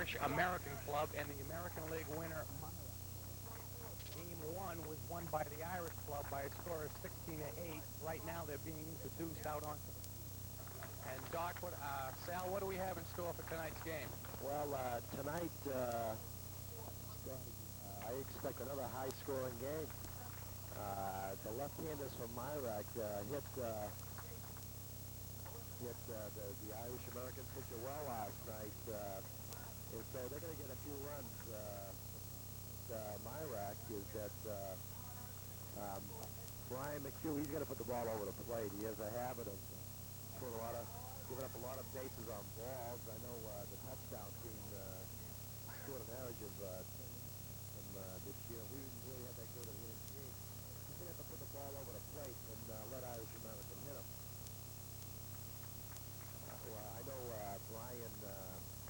Irish American Club and the American League winner. Game 1 was won by the Irish Club by a score of 16-8. Right now they're being introduced out on. And Doc, Sal, what do we have in store for tonight's game? Well, tonight, I expect another high-scoring game. The left-handers from Myrack hit the Irish-American pitcher well last night, and so they're going to get a few runs. Myrack is that Brian McHugh, he's going to put the ball over the plate. He has a habit of giving up a lot of bases on balls. I know the touchdown team scored an average of 10 from this year. We didn't really have that good a winning team. He's going to have to put the ball over the plate and let Irish American hit him. I know Brian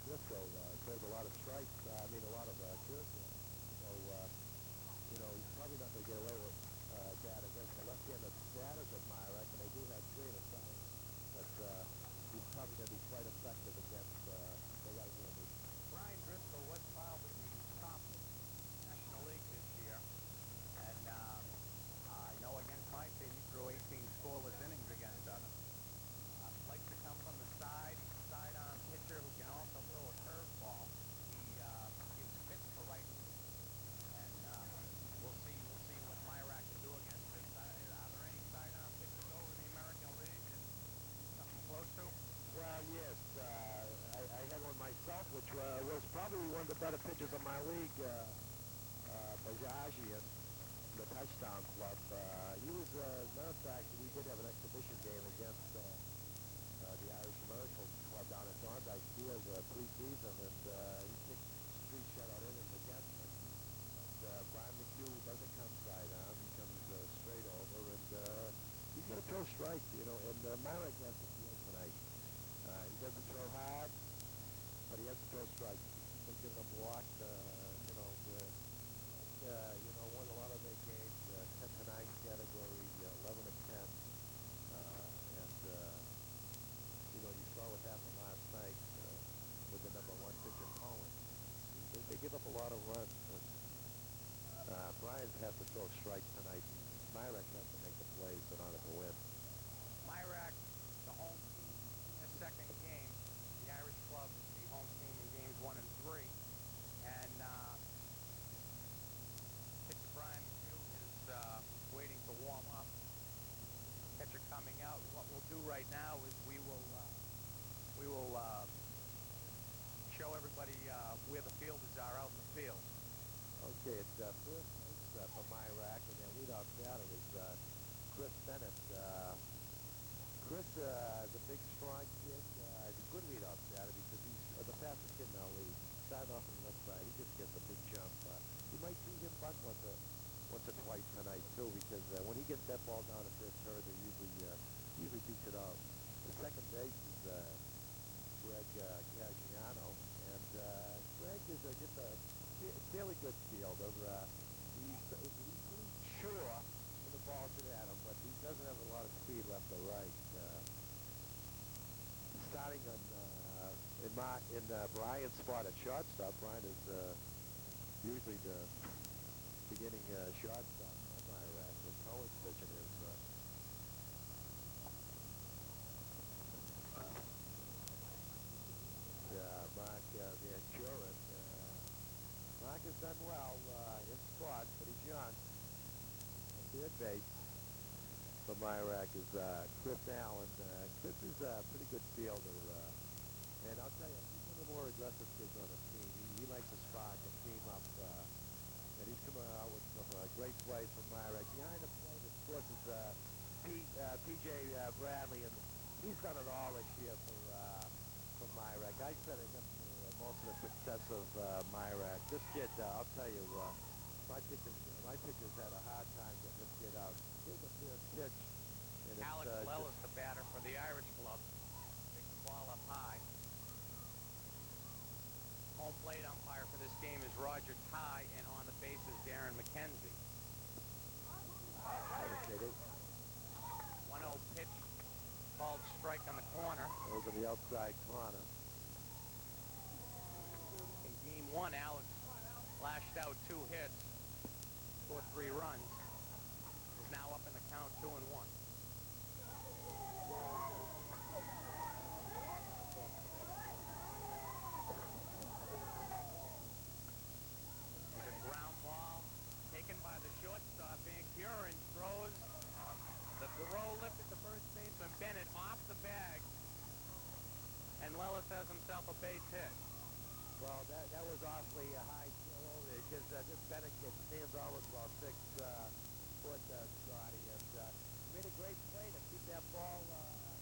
Briscoe throws a lot of strikes. A lot of good. So, he's probably not going to get away with that against the left-handed batters of Myrack, and they do have three in a side. But he's probably going to be quite effective against the right-handed. Brian Driscoll was probably the top in the National League this year. And I know against my team, he threw 18 scoreless innings against us. Likes to come from the side. He's a sidearm pitcher who can also throw a curveball. He is fit for right. And we'll see what Myrack can do against this. Are there any sidearm pitchers over in the American League? Something close to? Well, yes. I had one myself, which was probably one of the better pitchers of my league, Bajajian, the touchdown club. He was, as a matter of fact, we did have an exhibition game against the Irish American Club down at Thorndike Field pre-season, and he picked 3 shutout innings against them. But Brian McHugh doesn't come sidearm. He comes straight over, and he's going to throw strikes, and Myrack has to field tonight. He doesn't throw hard, but he has to throw strikes. He's getting them blocked, won a lot of their games, 10-9 category, 11-10. You saw what happened last night with the number 1 pitcher, Cohen. They give up a lot of runs, but Brian has to throw strikes tonight. Myrack has to make the plays in order to win. Myrack, the home team in the second game. The Irish Club, the home team in games 1 and 3. And pitcher Brian McHugh is waiting to warm up. Pitcher coming out. What we'll do right now is we will show everybody where the fielders are out in the field. Okay, it's first base for Myrack, and their leadoff batter is Chris Bennett. Chris is a big, strong kid. He's a good leadoff batter because he's the fastest kid in our league. Starting off on the left side, he just gets a big jump. You might see him bunt once or twice tonight too, because when he gets that ball down at first third, they usually beats it out. The second base is Greg Caggiano, and Greg is just a fairly good fielder. He's pretty sure when the ball should at him, but he doesn't have a lot of speed left or right. Starting in Brian's spot at shortstop, Brian is usually the beginning shortstop on Myrack when Cohen's pitching is. Mark Van Buren. Mark has done well in spots, but he's young. And third base for Myrack is Chris Allen. Chris is a pretty good fielder. And I'll tell you, he's one of the more aggressive kids on the team. He likes to spark the team up. And he's coming out with some great plays from Myrack. Behind the plate, of course, is P.J. Bradley, and he's done it all this year for Myrack. I said it most of the success of Myrack. This kid, I'll tell you, my pitchers had a hard time getting this kid out. Here's a first pitch. And Alex Lell is the batter for the Irish Club. Takes the ball up high. Home plate umpire for this game is Roger Ty, and on the base is Darren McKenzie. 1-0 pitch, called strike on the corner. Over the outside corner. In 2 hits, scored 3 runs, is now up in the count 2-1. There's a ground ball taken by the shortstop. Van Buren throws. The throw lifted to first baseman Bennett off the bag, and Lellis has himself a base hit. Well, that was awfully high still over there, because this Bennett kid stands almost about 6 foot, Scotty, and made a great play to keep that ball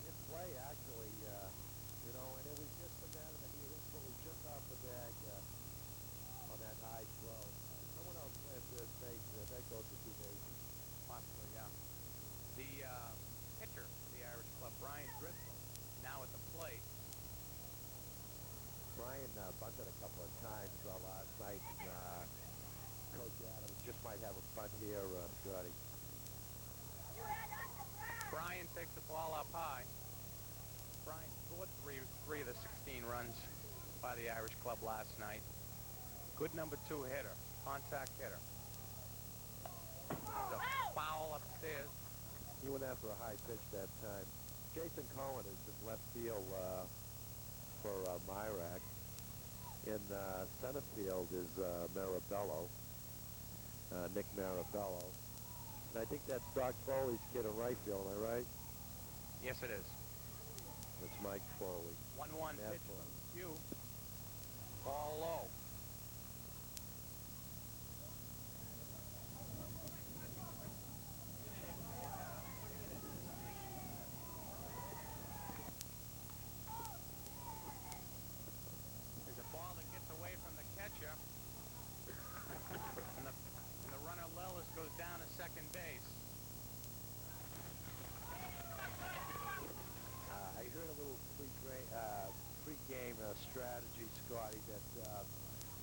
in play, actually, you know, and it was just a matter that he hit fully just off the bag on that high throw. Someone else played third base, that goes to 2 bases. Possibly, yeah. The pitcher for the Irish club, Brian Driscoll, now at the plate. Brian bunted a couple of times last night, and Coach Adams just might have a bunt here, Scotty. Brian takes the ball up high. Brian scored three of the 16 runs by the Irish club last night. Good number 2 hitter, contact hitter. The foul upstairs. He went after a high pitch that time. Jason Cohen is in left field for Myrack. In center field is Marabello, Nick Marabello. And I think that's Doc Foley's kid in right field, am I right? Yes, it is. That's Mike Foley. 1-1 Matt pitch Foley. from Hugh. Ball low. There's a ball that gets away from the catcher. And the runner Lellis goes down to second base. I heard a little pre-game strategy, Scotty, that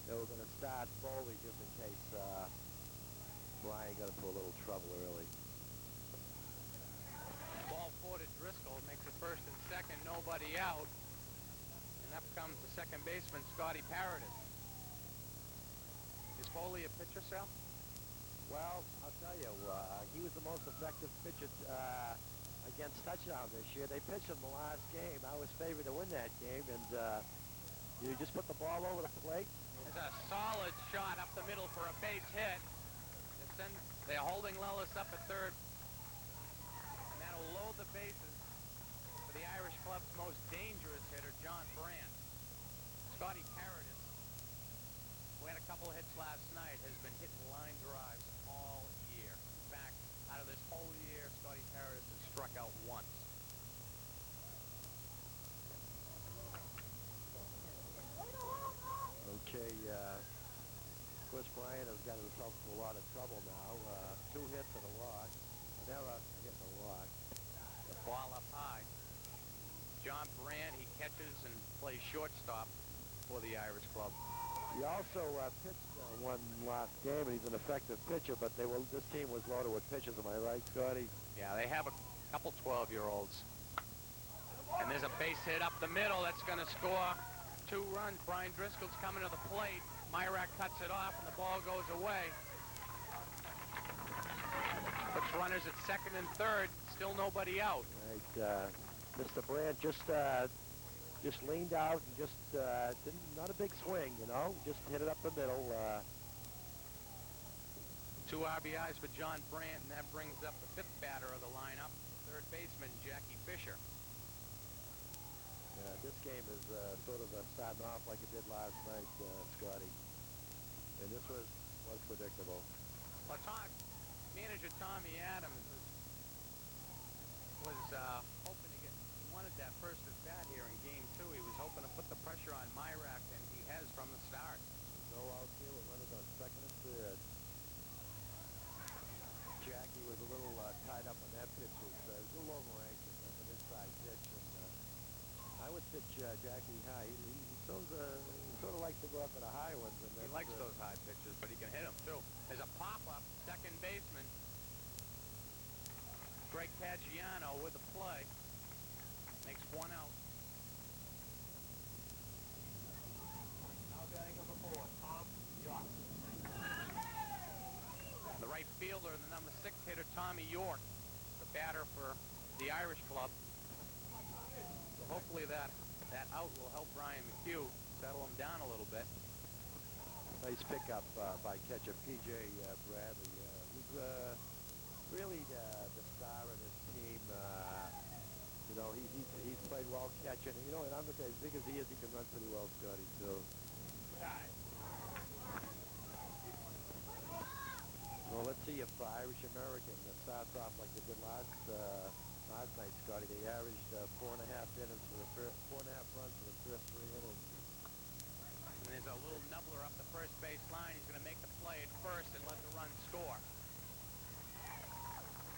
they were going to start Foley just in case Brian got into a little trouble early. Ball 4 to Driscoll, makes it first and second, nobody out. And up comes the second baseman, Scotty Paradis. Is Foley a pitcher, Sal? Well, I'll tell you, he was the most effective pitcher against touchdown this year. They pitched him the last game. I was favored to win that game, and you just put the ball over the plate. It's a solid shot up the middle for a base hit. They're holding Lellis up at third. And that'll load the bases for the Irish club's most dangerous hitter, John Brandt. Scotty Paradis, who had a couple hits last night, has been hitting line drives all year. In fact, out of this whole year, Scotty Paradis has struck out once. Okay, of course, Brian has got himself into a lot of trouble now. 2 hits and a walk. Never getting a walk. The ball up high. John Brandt, he catches and plays shortstop for the Irish club. He also pitched one last game, and he's an effective pitcher, but this team was loaded with pitchers. Am I right, Scotty? Yeah, they have a couple 12-year-olds. And there's a base hit up the middle that's going to score 2 runs. Brian Driscoll's coming to the plate. Myrack cuts it off, and the ball goes away. Puts runners at second and third. Still nobody out. Right, Mr. Brandt just leaned out and just not a big swing, you know, just hit it up the middle. 2 RBIs for John Brandt, and that brings up the 5th batter of the lineup, third baseman Jackie Fisher. This game is sort of starting off like it did last night, Scotty, and this was predictable. Well, manager Tommy Adams was hoping to get. He wanted that first at bat here in Game 2. He was hoping to put the pressure on Myrack, and he has from the start. No out here with runners on second and third. Jackie was a little tied up on that pitch. It was a little over anxious on an inside pitch, and I would pitch Jackie high. He sort of likes to go up at the high ones. And He likes those high pitches, but he can hit them too. There's a pop-up, second baseman Greg Paggiano with the play. Makes 1 out. Now batting number 4, Tom Johnson. fielder, the number 6 hitter, Tommy York, the batter for the Irish club. So hopefully that out will help Brian McHugh settle him down a little bit. Nice pickup by catcher P.J. Bradley. He's really the star of this team. You know, he's played well catching. You know, and I'm as big as he is, he can run pretty well, Scotty, too. Well, let's see if Irish American starts off like they did last night, Scotty. They averaged 4.5 innings for the first, 4.5 runs for the first 3 innings. And there's a little nubbler up the first base line. He's going to make the play at first and let the run score.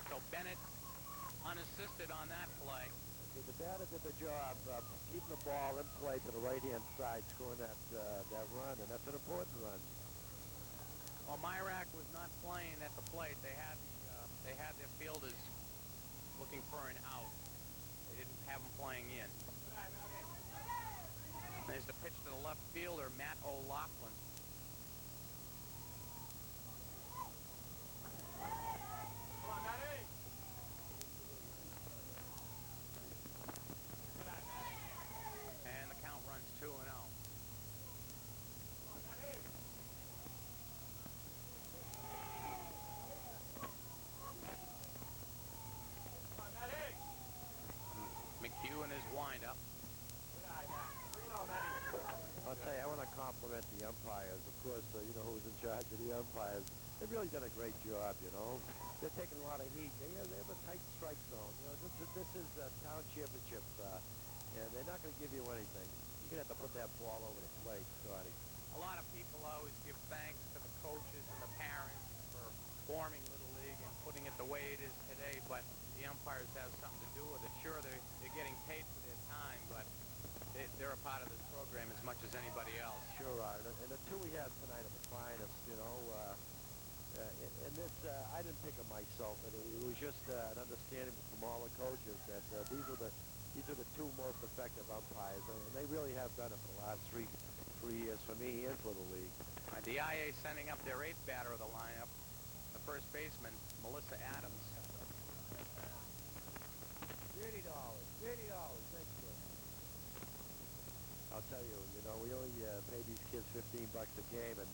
So Bennett unassisted on that play. Okay, the batter did the job keeping the ball in play to the right-hand side, scoring that run, and that's an important run. Well, Myrack was not playing at the plate. They had their fielders looking for an out. They didn't have them playing in. There's the pitch to the left fielder, Matt O'Loughlin. And the count runs 2-0. McHugh and his windup. I'll tell you, I want to compliment the umpires. Of course, you know who's in charge of the umpires. They've really done a great job, you know. They're taking a lot of heat. They have a tight strike zone. You know, this is a town championship, and they're not going to give you anything. You're going to have to put that ball over the plate, Scotty. A lot of people always give thanks to the coaches and the parents for forming Little League and putting it the way it is today, but the umpires have something to do with it. Sure, they're getting paid for their time, but they're a part of this program as much as anybody else. Sure are. And the two we have tonight are the finest, you know. And this, I didn't pick them myself. It was just an understanding from all the coaches that these are the two most effective umpires, and they really have done it for the last three years for me and for the league. DIA sending up their 8th batter of the lineup, the first baseman, Melissa Adams. $30, thank you. I'll tell you, you know, we only pay these kids $15 a game, and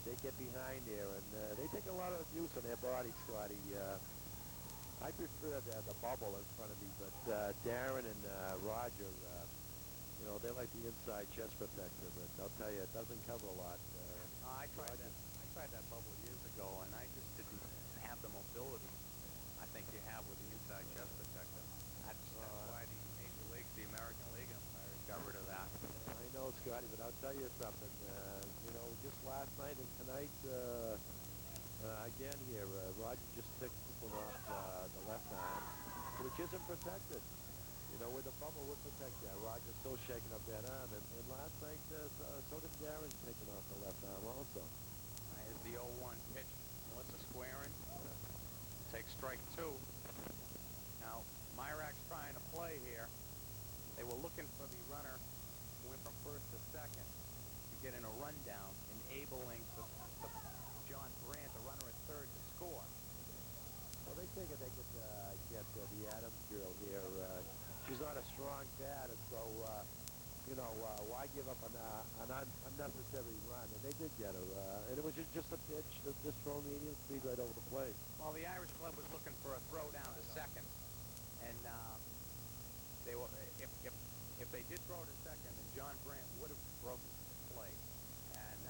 they get behind there, and they take a lot of abuse on their body, Scotty. I prefer the bubble in front of me, but Darren and Roger, you know, they're like the inside chest protector, but I'll tell you, it doesn't cover a lot. I tried that bubble years ago, and I just didn't have the mobility I think you have with the inside chest protector. That's why the Major League, the American League umpires got rid of that. I know, Scotty, but I'll tell you something. You know, just last night and tonight, again here, Roger just picked one off the left arm, which isn't protected. You know, with the bubble would protect that. Roger's still shaking up that arm, and last night, so did Darren taking off the left arm also. Here's the 0-1 pitch. Melissa squaring. Take strike 2. Now, Myrack's trying to play here. They were looking for the runner who went from first to second to get in a rundown, enabling the John Brandt, the runner at third, to score. Well, they figured they could get the Adams girl here. She's not a strong batter, so, you know, why give up an unnecessary run? And they did get her. And it was just a pitch that just throw medium speed right over the plate. Well, the Irish club was looking for a throw down to second. And they were, if they did throw to second, then John Brandt would have broken the play. And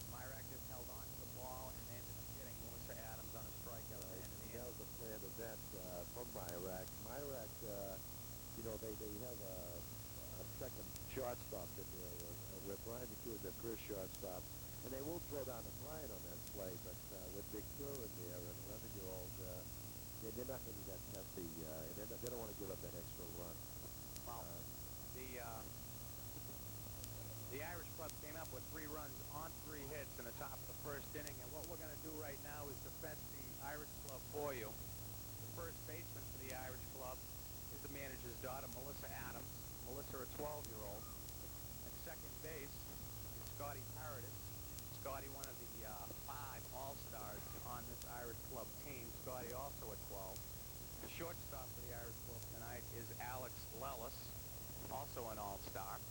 Myrack just held on to the ball and ended up getting Melissa Adams on a strikeout at the end of the inning. That was a planned event from Myrack. Myrack, you know, they have a second shortstop in there where Brian McHugh is their first shortstop. And they will throw down the Bryant on that play, but with Big Tur in there, an 11-year-old, they're not going to be that testy, and they don't want to give up that extra run. Well, the Irish club came up with 3 runs on 3 hits in the top of the first inning, and what we're going to do right now is defend the Irish club for you. The first baseman for the Irish club is the manager's daughter, Melissa Adams. Melissa, a 12-year-old. At second base is Scotty Paradis. Scotty, one of the 5 All-Stars on this Scotty, also at 12. The shortstop for the Irish Club tonight is Alex Lellis, also an all-star.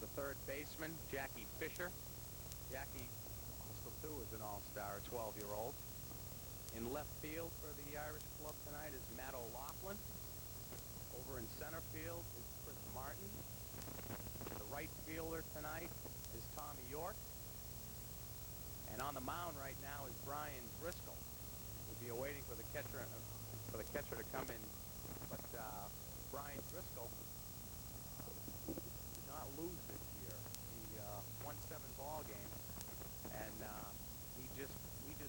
The third baseman, Jackie Fisher. Jackie also, too, is an all-star, a 12-year-old. In left field for the Irish Club tonight is Matt O'Loughlin. Over in center field is Chris Martin. The right fielder tonight is Tommy York. And on the mound right now is Brian Driscoll. We'll be awaiting for the catcher to come in. But Brian Driscoll did not lose this year. He won 7 ball games, and he just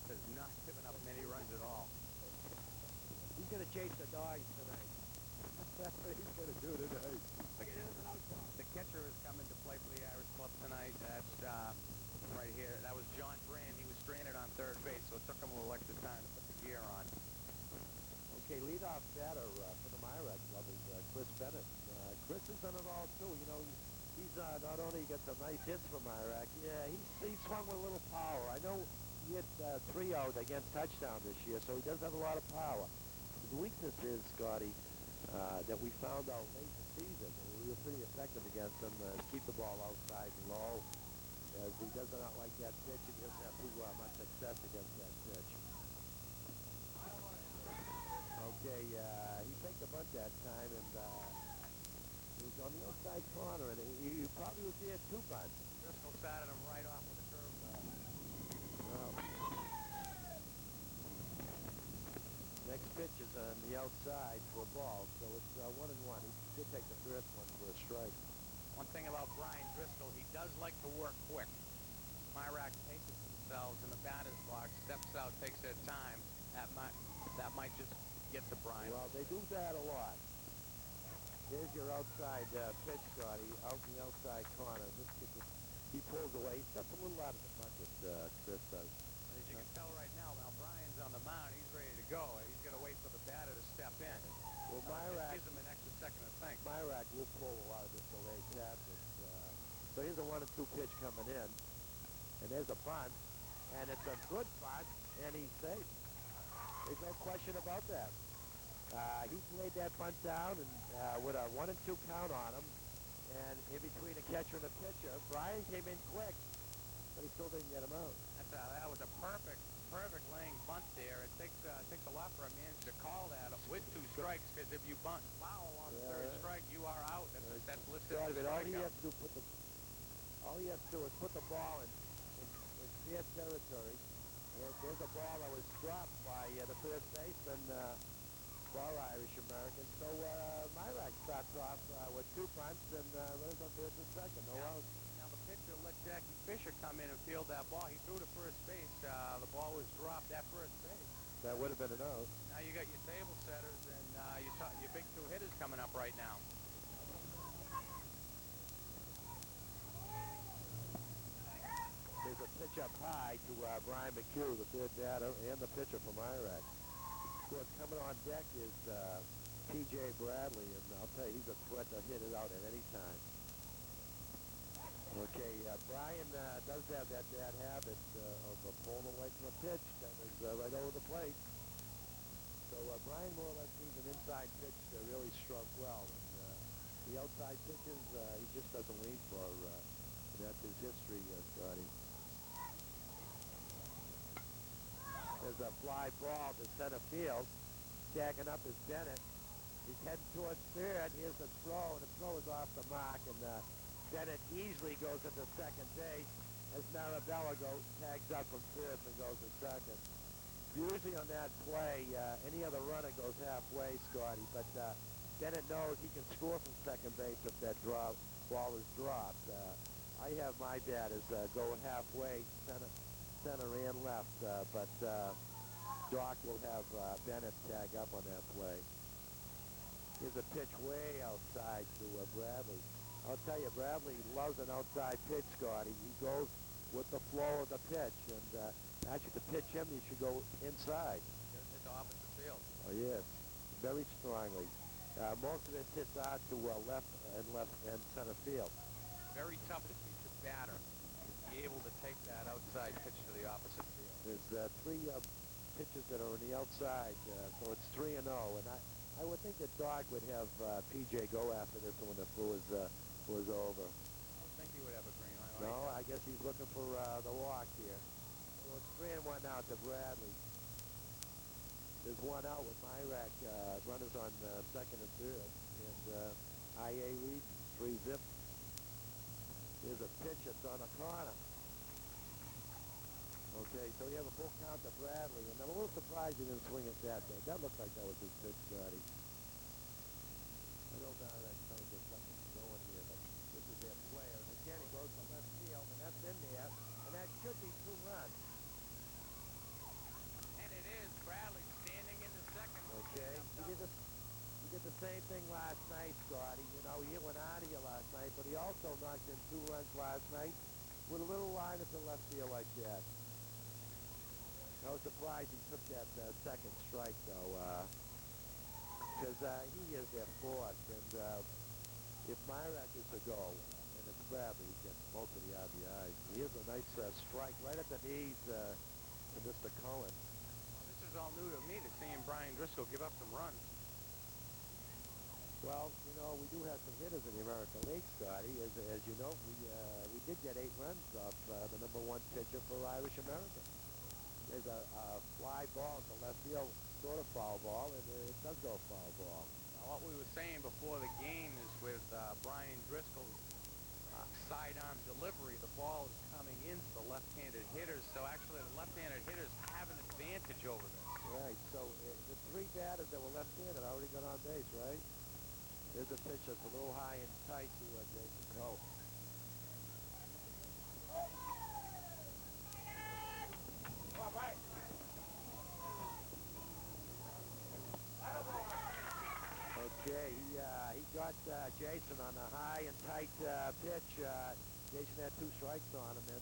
has not given up many runs at all. He's going to chase the dogs tonight. That's what he's going to do tonight. The catcher has come into play for the Irish Club tonight. That's right here. That was John Brand. He was stranded on third base, so it took him a little extra time to put the gear on. Okay, leadoff batter for the Myrack Club is Chris Bennett. Chris has done it all, too. You know, he's not only got some nice hits for Myrack, yeah, he swung with a little power. I know he hit 3 out against touchdown this year, so he does have a lot of power. His weakness is, Scotty, that we found out late in the season. We were pretty effective against him, keep the ball outside and low, as he does not like that pitch, and he doesn't have too much success against that pitch. Okay, he picked a bunt that time, and he was on the outside corner, and he probably was there 2 bunts. Driscoll started him right off with a curveball. Well, next pitch is on the outside for a ball, so it's 1-1. He did take the first one for a strike. One thing about Brian Driscoll, he does like to work quick. Myrack paces themselves in the batter's box, steps out, takes their time. That might just get to Brian. Well, they do that a lot. There's your outside pitch, Scotty, out in the outside corner. He pulls away. He steps a little out of the bucket, Chris does. As you can tell right now, Brian's on the mound. He's ready to go. He's going to wait for the batter to step in. Well, Myrack gives him an extra second to think. Myrack will pull a lot of this delayed passes. So here's a 1-2 pitch coming in, and there's a bunt, and it's a good bunt, and he's safe. There's no question about that. He laid that bunt down and with a 1-2 count on him, and in between the catcher and the pitcher, Brian came in quick, but he still didn't get him out. That was a perfect laying bunt there. It takes a lot for a man to call that with 2 strikes, because if you bunt foul on the third strike, you are out. That's listed as a all he strikeout. has to do is put the ball in their territory. There's a ball that was dropped by the first baseman for Irish American. So Myrack starts off with 2 bunts and runners on first and second. No outs. Now the pitcher let Jackie Fisher come in and field that ball. He threw to first base. The ball was dropped at first base. That would have been an out. Now you got your table setters and your big 2 hitters coming up right now. There's a pitch up high to Brian McHugh, the third batter, and the pitcher from Iraq. Of course, coming on deck is T.J. Bradley, and I'll tell you, he's a threat to hit it out at any time. Okay, Brian does have that bad habit of pulling away from a pitch that was right over the plate. So Brian more or less needs an inside pitch to really struck well. And the outside pitches, he just doesn't lean for. That's his history, Scotty. There's a fly ball to center field. Stacking up is Bennett. He's heading towards third. Here's the throw, and the throw is off the mark. And Bennett easily goes into second base as Marabella tags up from third and goes to second. Usually on that play, any other runner goes halfway, Scotty, but Bennett knows he can score from second base if that ball is dropped. I have my batters go halfway, center and left, but Doc will have Bennett tag up on that play. Here's a pitch way outside to Bradley. I'll tell you, Bradley loves an outside pitch, Scotty. He goes with the flow of the pitch, and actually to pitch him, you should go inside. It's opposite field. Oh, yes, very strongly. Most of his hits are to left and center field. Very tough to teach a batter to be able to take that outside pitch to the opposite field. There's 3 pitches that are on the outside, so it's 3-0. And I would think that Doc would have PJ go after this when the flu was over. I would think he would have a green light. No, I guess he's looking for the walk here. So it's 3-1 now to Bradley. There's one out with Myrack, runners on second and third. And IA leads 3-zip. Here's a pitch that's on a corner. Okay, so we have a full count to Bradley. And I'm a little surprised he didn't swing at that. That looked like that was his pitch, Scotty. I don't know how that kind of gets something going here, but this is their player. And again, he goes to left field, and that's in there. And that should be 2 runs. And it is. Bradley standing in the second. Okay, he did the same thing last night, Scotty. You know, he hit one out of here last night, but he also knocked in 2 runs last night with a little line at the left field like that. I was surprised he took that second strike, though, because he is their fourth. And if Myrack is to go, and it's Bradley, he gets most of the RBIs. Here's a nice strike right at the knees to Mr. Cohen. Well, this is all new to me, to seeing Brian Driscoll give up some runs. Well, you know, we do have some hitters in the American League, Scotty. As you know, we did get 8 runs off the #1 pitcher for Irish American. There's a fly ball to left field, sort of foul ball, and it does go foul ball. Now, what we were saying before the game is with Brian Driscoll's sidearm delivery, the ball is coming into the left-handed hitters, so actually the left-handed hitters have an advantage over this. Right, so the 3 batters that were left-handed already got on base, right? There's a pitch that's a little high and tight to Jason Coe. Okay, he got Jason on a high and tight pitch. Jason had 2 strikes on him, and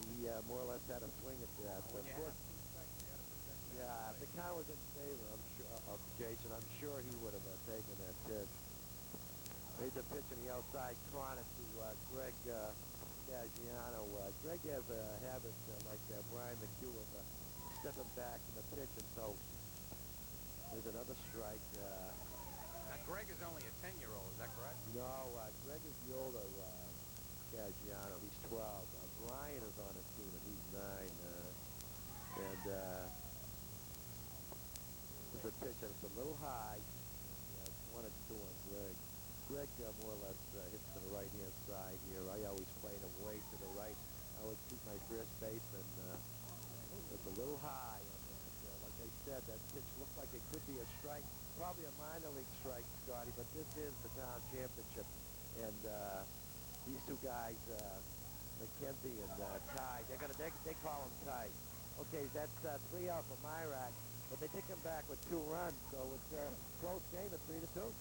he more or less had a swing at that. When you Of course, have 2 strikes, you got to protect that. yeah, if the count was in favor, I'm sure, of Jason, I'm sure he would have taken that pitch. Here's a pitch in the outside corner to Greg Caggiano. Greg has a habit, like Brian McHugh, of stepping back in the pitch, and so there's another strike. Now, Greg is only a 10-year-old, is that correct? No, Greg is the older Caggiano. He's 12. Brian is on his team, and he's 9. And there's a pitch that's a little high. 1 and 2 on Greg. Greg more or less hits to the right-hand side here. I always play him way to the right. I always keep my first baseman. It's a little high. Like I said, that pitch looked like it could be a strike. Probably a minor league strike, Scotty, but this is the town championship. And these 2 guys, McKenzie and Ty, they call him Ty. Okay, that's 3 out for Myrack, but they take him back with 2 runs, so it's a close game at 3-2.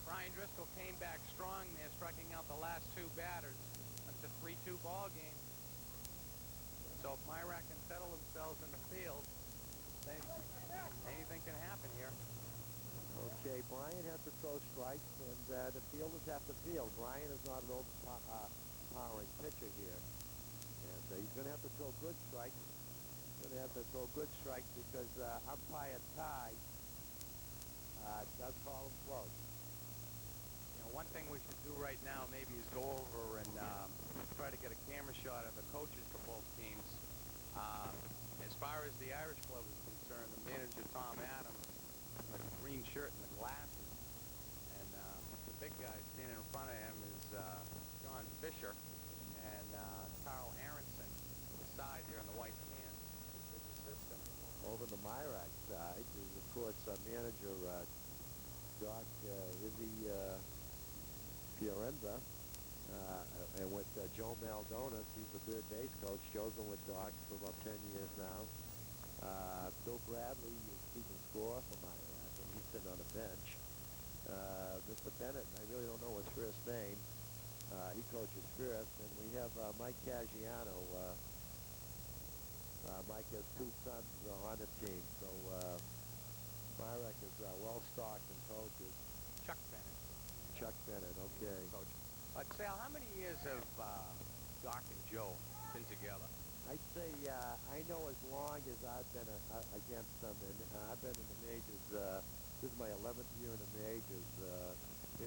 Brian Driscoll came back strong there, striking out the last 2 batters. That's a 3-2 ball game. So if Myrack can settle themselves in the field, then anything can happen here. Okay, Brian has to throw strikes, and the fielders have to field. Brian is not an overpowering pitcher here. And he's going to have to throw good strikes. Going to have to throw good strikes because umpire Ty does call him close. You know, one thing we should do right now maybe is go over and try to get a camera shot of the coaches for both teams. As far as the Irish club is concerned, the manager, Tom Adams, the green shirt and the glasses, and the big guy standing in front of him is John Fisher, and Carl Aronson to the side there on the white pants, his assistant. Over the Myrack side is, of course, manager Doc Izzy Fiorenza, and with Joe Maldonas, he's the third base coach. Joe's been with Doc for about 10 years now. Bill Bradley is keeping score for Myrack, and he's sitting on the bench. Mr. Bennett, I really don't know his first name. He coaches first, and we have Mike Caggiano. Mike has 2 sons on the team, so Myrack is well-stocked in coaches. Chuck Bennett. Chuck Bennett, okay. Coach. Sal, how many years have Doc and Joe been together? I'd say I know as long as I've been against them, and I've been in the majors. This is my 11th year in the majors.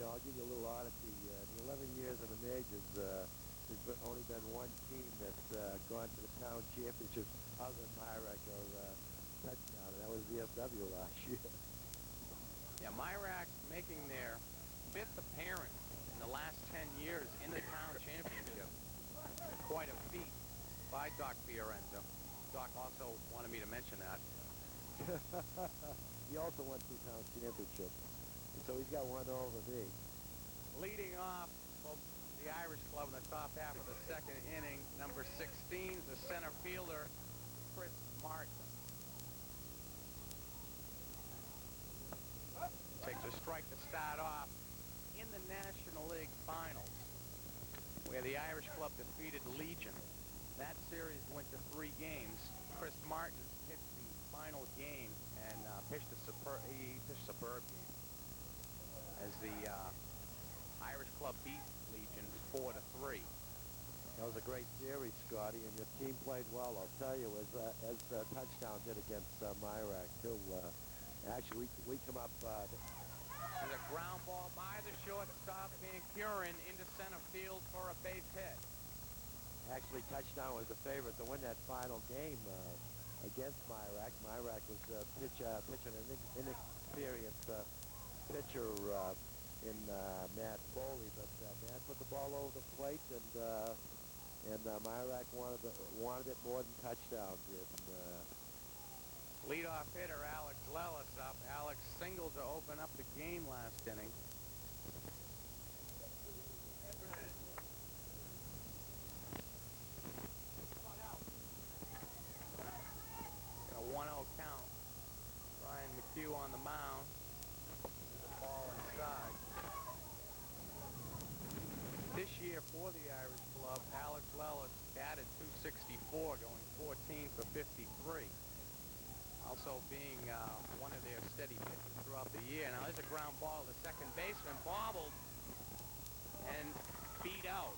I'll give you a little oddity. In the 11 years in the majors, only been one team that's gone to the town championships other than Myrack or Touchdown, and that was VFW last year. Yeah, Myrack making their 5th appearance in the last 10 years in the town championship. Quite a feat by Doc Fiorenzo. Doc also wanted me to mention that. He also won 2 town championships, so he's got one over me. Leading off from the Irish club in the top half of the second inning, number 16, the center fielder, Chris Martin. Takes a strike to start off in the National League Finals, where the Irish club defeated Legion. That series went to 3 games. Chris Martin pitched the final game and pitched a superb game as the Irish club beat Legion 4-3. That was a great series, Scotty, and your team played well. I'll tell you, as Touchdown did against Myrack, too. Actually, we come up. There's a ground ball by the shortstop, Van Kuren, into center field for a base hit. Actually, Touchdown was the favorite to win that final game against Myrack. Myrack was pitching an inexperienced pitcher in Matt Foley, but Matt put the ball over the plate, and Myrack wanted it more than Touchdown did. Leadoff hitter Alex Lelis up. Alex singled to open up the game last inning. A 1-0 count. Brian McHugh on the mound. Ball inside. This year for the Irish club, Alex Lelis batted .264, going 14 for 53. Also being one of their steady pitchers throughout the year. Now there's a ground ball to second baseman, bobbled and beat out.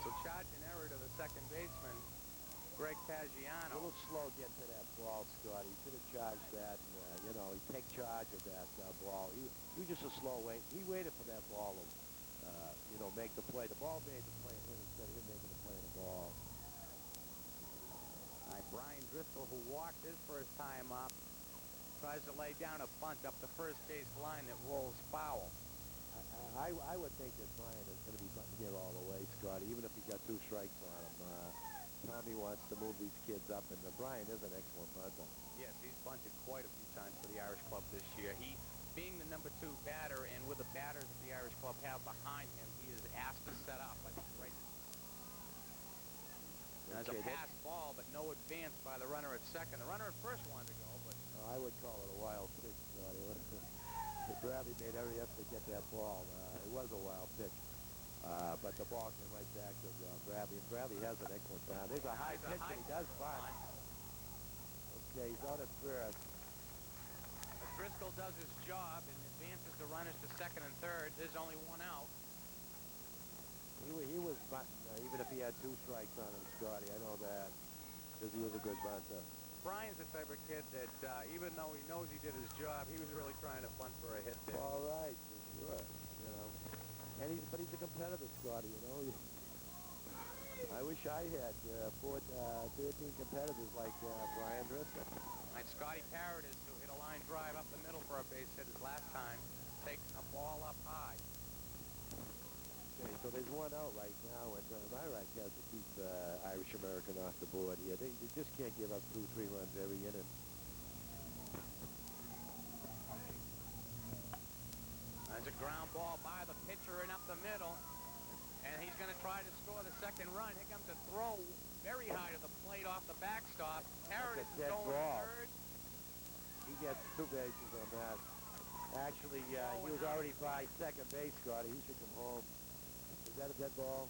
So charging error to the second baseman, Greg A Caggiano. little slow getting to that ball, Scotty. He should have charged that, and, he take charge of that ball. He was just a slow wait. He waited for that ball to, make the play. The ball made the play in him instead of him making the play in the ball. All right, Brian Driscoll, who walked his first time up, tries to lay down a bunt up the first base line that rolls foul. I would think that Brian is going to be butting here all the way, Scotty, even if he got 2 strikes on him. Tommy wants to move these kids up, and Brian is an excellent bunter. Yes, he's bunted quite a few times for the Irish club this year. He, being the number 2 batter, and with the batters that the Irish club have behind him, he is asked to set up. I think right. There's a pass ball, but no advance by the runner at second. The runner at first wanted to go, but I would call it a wild pitch, Scotty. Bradley made every effort to get that ball. It was a wild pitch. But the ball came right back to Bradley, and Bradley has an excellent bound. There's a high pitch, and he does bunt. Okay, he's out at first. But Driscoll does his job and advances the runners to second and third. There's only 1 out. He was bunting, even if he had 2 strikes on him, Scotty. I know that, because he was a good bunter. Brian's the type of kid that even though he knows he did his job, he was really trying to bunt for a hit there. All right, for sure. And but he's a competitor, Scotty. I wish I had 13 competitors like Brian Driscoll. All right, Scotty Paradis, who hit a line drive up the middle for a base hit his last time, takes a ball up high. Okay, so there's 1 out right now, and Myrack has to keep Irish American off the board here. They just can't give up 2-3 runs every inning. There's a ground ball by the pitcher and up the middle, and he's going to try to score the second run. Here comes a throw very high to the plate off the backstop. Paradis is going third. He gets 2 bases on that. Actually, he was already by second base, Scotty. He should come home. Is that a dead ball?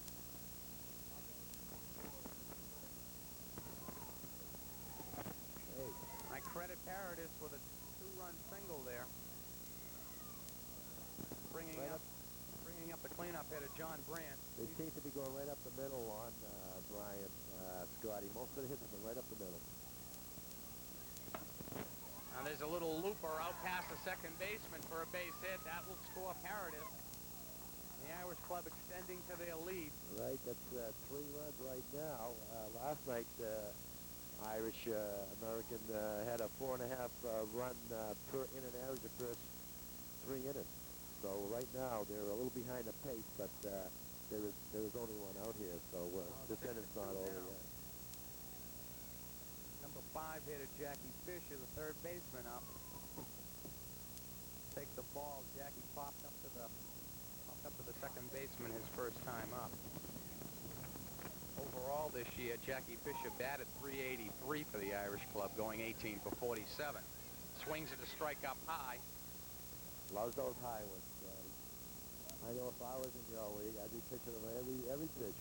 Hey. I credit Paradis with a two-run single there. Bringing Right up the cleanup hitter, John Brandt. They seem to be going right up the middle on Brian, Scotty. Most of the hits have been right up the middle. Now there's a little looper out past the second baseman for a base hit. That will score Parative. The Irish club extending to their lead. Right, that's 3 runs right now. Last night, Irish American had a 4.5 run per inning average the first 3 innings. So right now they're a little behind the pace, but there is only one out here, so this inning's not over yet. Number 5 hitter Jackie Fisher, the third baseman, up. Take the ball. Jackie popped up to the second baseman his first time up. Overall this year, Jackie Fisher batted .383 for the Irish club, going 18 for 47. Swings at a strike up high. Loves those high ones, Scotty. I know if I was in your league, I'd be pitching them every pitch.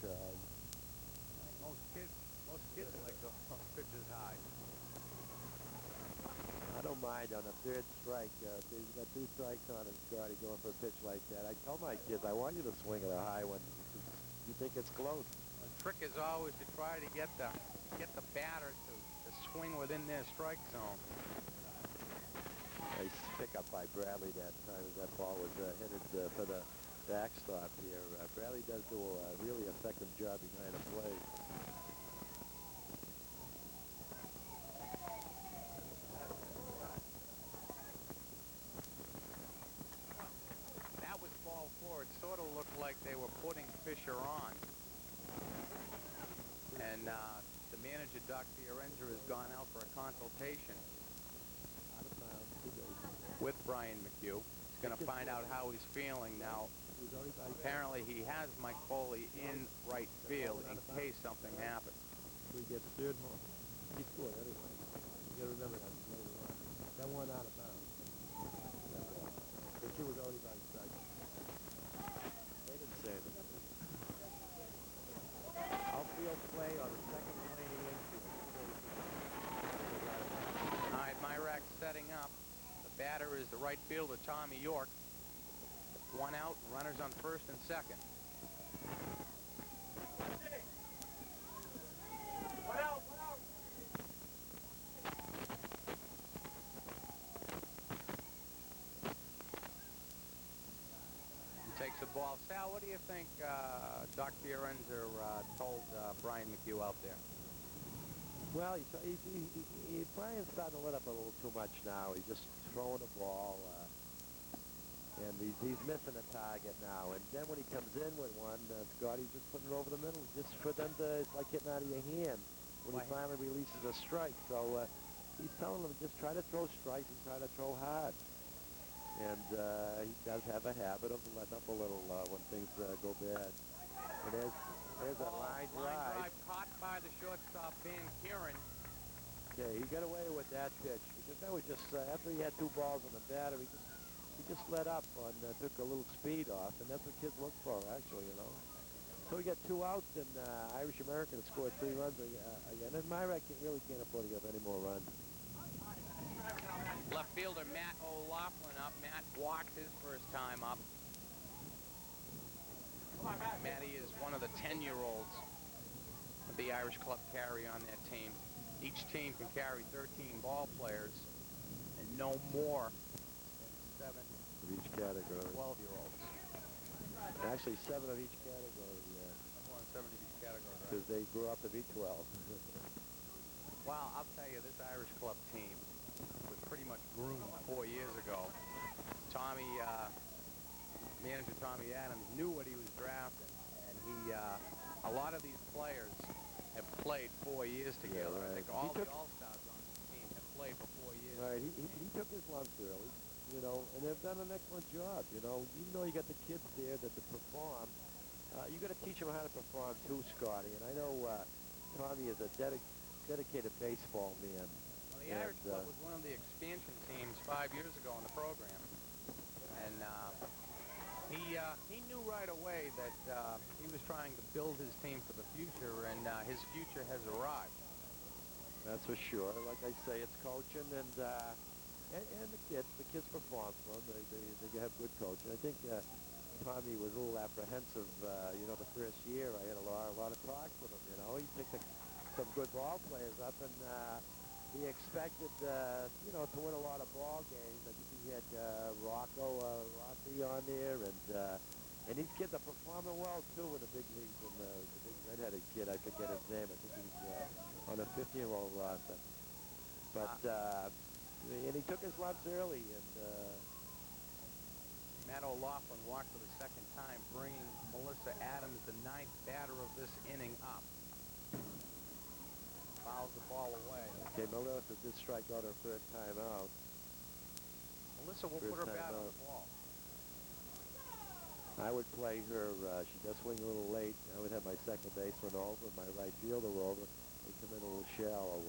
Most kids like those pitches high. I don't mind on a third strike. If you've got 2 strikes on him, Scotty, going for a pitch like that. I tell my kids, I want you to swing at a high one. You think it's close. The trick is always to try to get the batter to swing within their strike zone. Nice pickup by Bradley that time as that ball was headed for the backstop here. Bradley does do a really effective job behind the plate. That was ball 4. It sort of looked like they were putting Fisher on. And the manager, Dr. Fiorenza, has gone out for a consultation with Brian McHugh. He's going to find out how he's feeling now. Apparently he has Mike Foley in right field in case something happens. We get third home. He scored anyway. You got to remember that later on. That one out of bounds. But she was already by strike. They didn't save it. Outfield play on the second plane in the infield. All right, Myrak setting up. The batter is the right fielder, Tommy York. 1 out, runners on first and second. He takes the ball. Sal, what do you think Dr. Fiorenza told Brian McHugh out there? Well, Brian's starting to let up a little too much now. He's just throwing the ball. And he's missing a target now. And then when he comes in with one, Scotty's just putting it over the middle. Just for them to, it's like hitting out of your hand when he finally releases a strike. So he's telling them just try to throw strikes and try to throw hard. And he does have a habit of letting up a little when things go bad. And there's a line drive. Caught by the shortstop, Van Kieran. Okay, he got away with that pitch. Because that was just, after he had 2 balls on the batter, he just let up and took a little speed off, and that's what kids look for, actually, you know. So we got 2 outs, and Irish American scored 3 runs again. And Myrak really can't afford to give any more runs. Left fielder Matt O'Loughlin up. Matt walked his first time up. Matty is one of the 10-year-olds that the Irish club carry on their team. Each team can carry 13 ball players and no more than 7 of each category. 12-year-olds. Actually, 7 of each category. More than 7 of each category. Because they grew up to be 12. Well, I'll tell you, this Irish club team was pretty much groomed 4 years ago. Manager Tommy Adams knew what he was drafting, and a lot of these players have played 4 years together. Yeah, right. I think all the All-Stars on this team have played for 4 years. Right, he took his lumps early, you know, and they've done an excellent job, you know. Even though you got the kids there that perform, you got to teach them how to perform too, Scotty. And I know Tommy is a dedicated baseball man. Well, the Irish Club was one of the expansion teams 5 years ago in the program, and he knew right away that he was trying to build his team for the future, and his future has arrived. That's for sure. Like I say, it's coaching, and and the kids perform for them. They have good coaching. I think Tommy was a little apprehensive. The first year I had a lot of talks with him. He picked some good ball players up, and he expected to win a lot of ball games. I think he had Rossi on there, and these kids are performing well too in the big leagues. And the big redheaded kid, I forget his name. I think he's on a 15-year-old roster. But and he took his lumps early, and Matt O'Loughlin walked for the second time, bringing Melissa Adams, the ninth batter of this inning, up. Fouls the ball away. okay, Melissa did strike out her first time out. Melissa will put her bat on the ball. I would play her. She does swing a little late. I would have my second baseman over, my right fielder over. They come in a little shallow.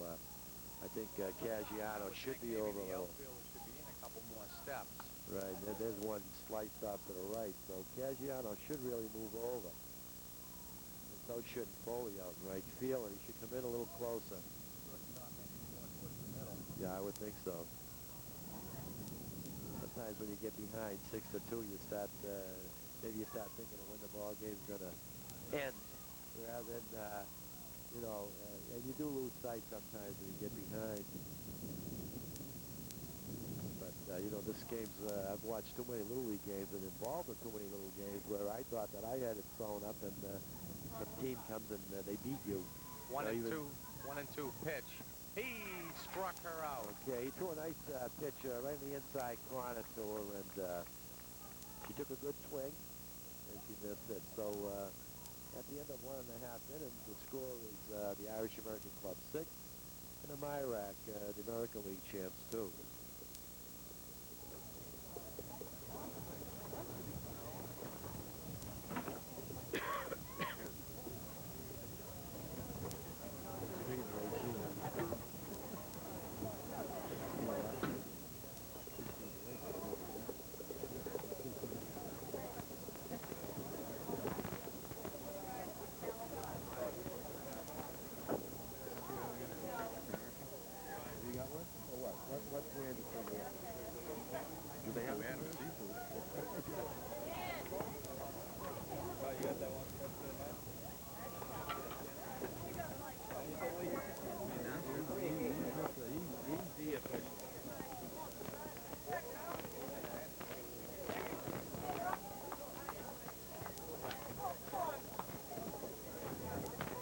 I think Caggiano should be over a little. The outfielder should be in a couple more steps. Right, there's one sliced off to the right, so Caggiano should really move over. And so should Foley out in right field, and he should come in a little closer. Yeah, I would think so. Sometimes when you get behind 6-2, you start maybe you start thinking of when the ball game's gonna end, rather than and you do lose sight sometimes when you get behind. But this game's I've watched too many Little League games and involved in too many little games where I thought that I had it thrown up, and the team comes and they beat you. 1-2 pitch. He struck her out. Okay, he threw a nice pitch right in the inside corner to her, and she took a good swing, and she missed it. So at the end of 1.5 innings, the score is the Irish American Club 6, and the Myrack, the American League champs 2.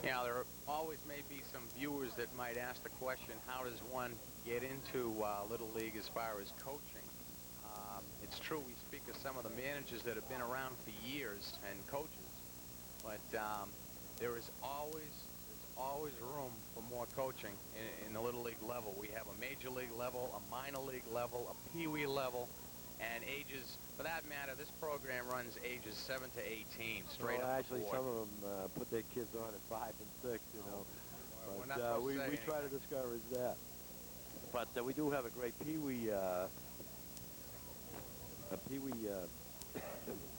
Now, there always may be some viewers that might ask the question, how does one get into Little League as far as coaching? It's true, we speak of some of the managers that have been around for years and coaches, but there's always room for more coaching in the Little League level. We have a Major League level, a minor league level, a Pee Wee level, and ages, for that matter, this program runs ages 7 to 18, straight up. Actually, the board. some of them put their kids on at 5 and 6, you know. We're But not we try to discourage that. But we do have a great Pee Wee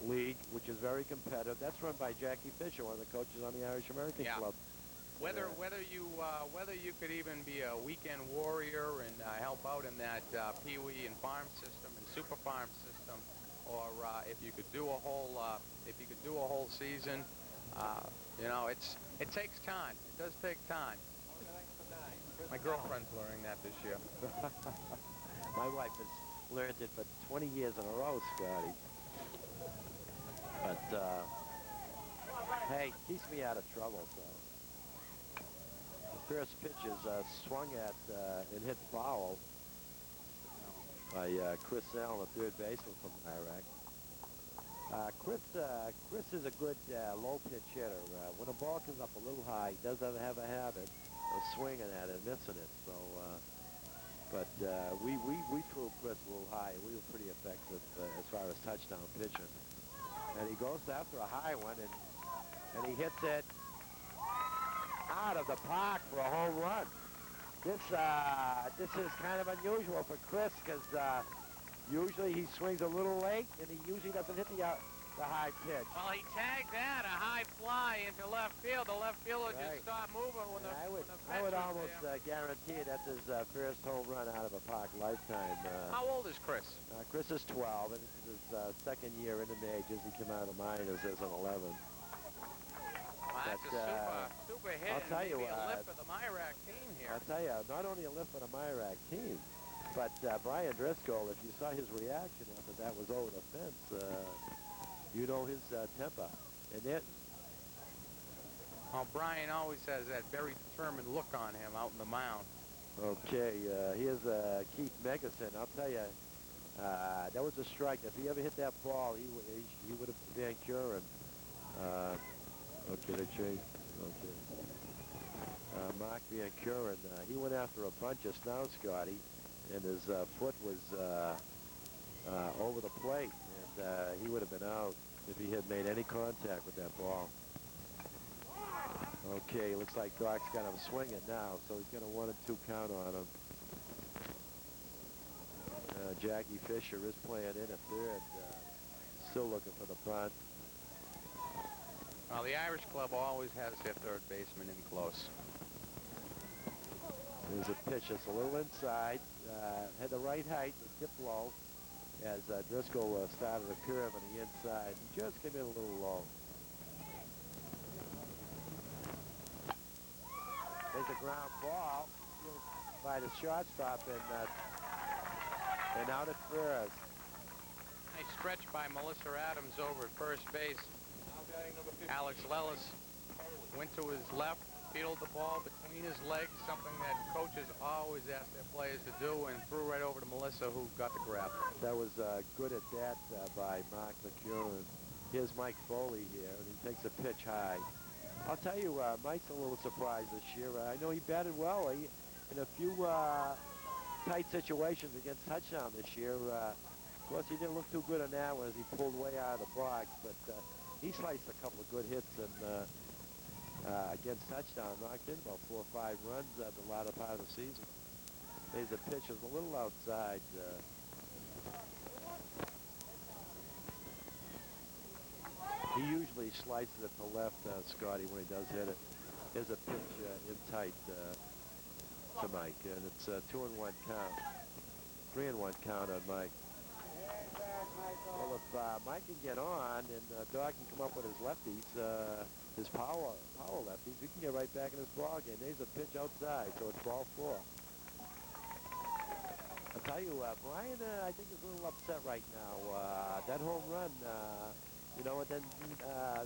league, which is very competitive. That's run by Jackie Fisher, one of the coaches on the Irish American Club. Whether you could even be a weekend warrior and help out in that Pee Wee and farm system and super farm system, or if you could do a whole season, it takes time. It does take time. My girlfriend's learning that this year. My wife has learned it for 20 years in a row, Scotty. But hey, keeps me out of trouble. So the first pitch is swung at and hit foul by Chris Allen, the third baseman from Iraq. Chris is a good low pitch hitter. When a ball comes up a little high, he doesn't have a habit of swinging at it and missing it. So, but we threw Chris a little high. We were pretty effective as far as touchdown pitching. And he goes after a high one, and he hits it out of the park for a home run. This is kind of unusual for Chris, because usually he swings a little late, and he usually doesn't hit the the high pitch. Well, he tagged that, a high fly into left field. The left fielder Right. just stopped moving when the I would pitch was almost there. guarantee that's his first home run out of a Park lifetime. How old is Chris? Chris is 12, and this is his second year in the majors. He came out of the minors as an 11. Well, that's But, a super hit. I'll tell you maybe a what, lift for the Myrack team here. I'll tell you, not only a lift for the Myrack team, but Brian Driscoll, if you saw his reaction after that was over the fence, you know his temper. And it, Oh, Brian always has that very determined look on him out in the mound. okay, here's Keith Megerson. I'll tell you, that was a strike. If he ever hit that ball, he would have been Van Curen. Okay, they changed. Okay. Mark Van Curen, he went after a bunch of snow, Scotty, and his foot was over the plate, and he would have been out if he had made any contact with that ball. Okay, looks like Doc's got him swinging now, so he's got a 1-2 count on him. Jackie Fisher is playing in at third, still looking for the bunt. Well, the Irish club always has their third baseman in close. There's a pitch that's a little inside, had the right height, it dipped low as Driscoll started a curve on the inside. He just came in a little low. There's a ground ball by the shortstop and out at first. Nice stretch by Melissa Adams over at first base. Alex Lellis went to his left, fielded the ball between his legs, something that coaches always ask their players to do, and threw right over to Melissa, who got the grab. That was good at bat by Mark McCurran. Here's Mike Foley here, and he takes a pitch high. I'll tell you, Mike's a little surprised this year. I know he batted well in a few tight situations against touchdown this year. Of course, he didn't look too good on that one as he pulled way out of the box, but he sliced a couple of good hits and against touchdown, knocked in about 4 or 5 runs at the latter part of the season. There's a pitch is a little outside. He usually slices it to left, Scotty, when he does hit it. Here's a pitch in tight to Mike, and it's a 2-1 count. 3-1 count on Mike. Well, if Mike can get on and Doc can come up with his lefties, his power lefties, he can get right back in his ball game. There's a pitch outside, so it's ball 4. I'll tell you, Brian, I think is a little upset right now. That home run, you know, and then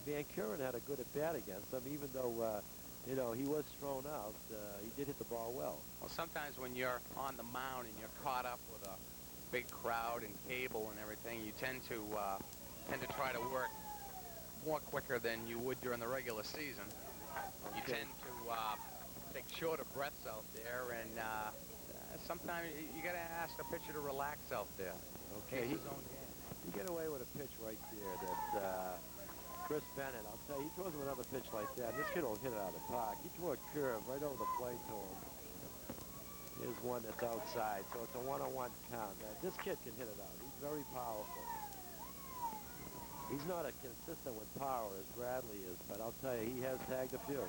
Van Curen had a good at bat against him, even though, you know, he was thrown out. He did hit the ball well. Well, sometimes when you're on the mound and you're caught up with a big crowd and cable and everything, you tend to try to work more quicker than you would during the regular season. You tend to take shorter breaths out there, and sometimes you got to ask a pitcher to relax out there. Okay, His own game. he get away with a pitch right there that Chris Bennett, I'll tell you, he throws him another pitch like that. This kid will hit it out of the park. He threw a curve right over the plate to him. Here's one that's outside, so it's a 1-on-1 count. This kid can hit it out. He's very powerful. He's not as consistent with power as Bradley is, but I'll tell you, he has tagged a few.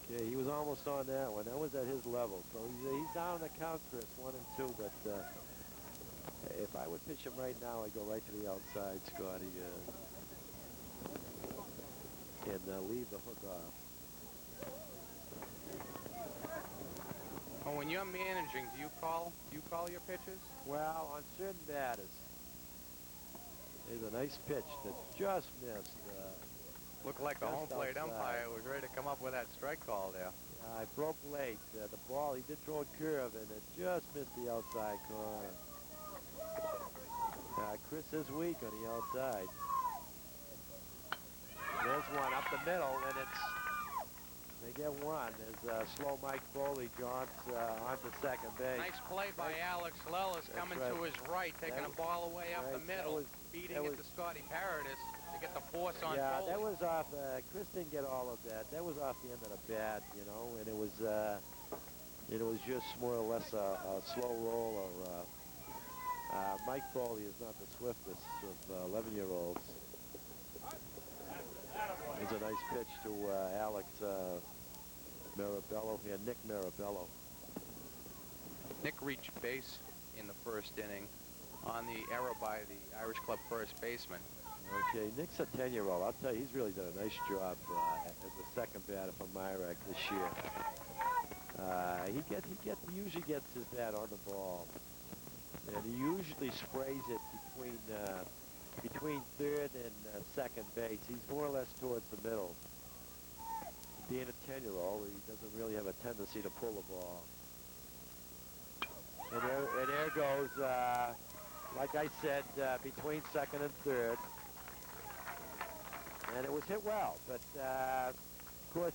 Okay, he was almost on that one. That was at his level, so he's down the count, Chris, 1 and 2, but if I would pitch him right now, I'd go right to the outside, Scotty, and leave the hook off. Well, when you're managing, do you call your pitches? Well, on certain batters, there's a nice pitch that just missed. Looked like the home Just plate outside. umpire was ready to come up with that strike call there. I broke late. The ball, he did throw a curve, and it just missed the outside corner. Chris is weak on the outside. There's one up the middle, and they get one as slow Mike Foley jaunts onto second base. Nice play by Alex Lellis coming right. to his right, taking a ball away up the middle, feeding it to Scotty Paradis. to get the force on Yeah, Foley. that was off. Chris didn't get all of that. That was off the end of the bat, you know, and it was just more or less a slow roll. Or Mike Foley is not the swiftest of 11-year-olds. It's a nice pitch to Alex Mirabello here, Nick Mirabello. Nick reached base in the first inning on the error by the Irish Club first baseman. Okay, Nick's a 10-year-old. I'll tell you, he's really done a nice job as a second batter for Myrack this year. He usually gets his bat on the ball, and he usually sprays it between third and second base. He's more or less towards the middle. Being a 10-year-old, he doesn't really have a tendency to pull the ball. And there goes, like I said, between second and third. And it was hit well, but of course,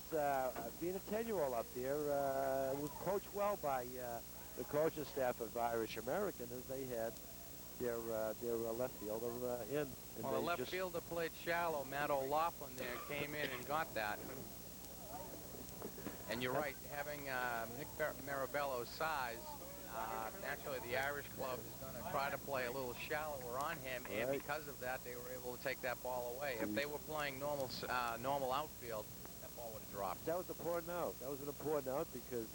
being a 10-year-old up there, it was coached well by the coaching staff of Irish American, as they had their left fielder in. And well, the left fielder played shallow. Matt O'Loughlin there came in and got that. And you're right, having Nick Mirabello's size, naturally the Irish Club is going to try to play a little shallower on him, and because of that, they were able to take that ball away. If they were playing normal outfield, that ball would have dropped. That was an important out. That was an important out because,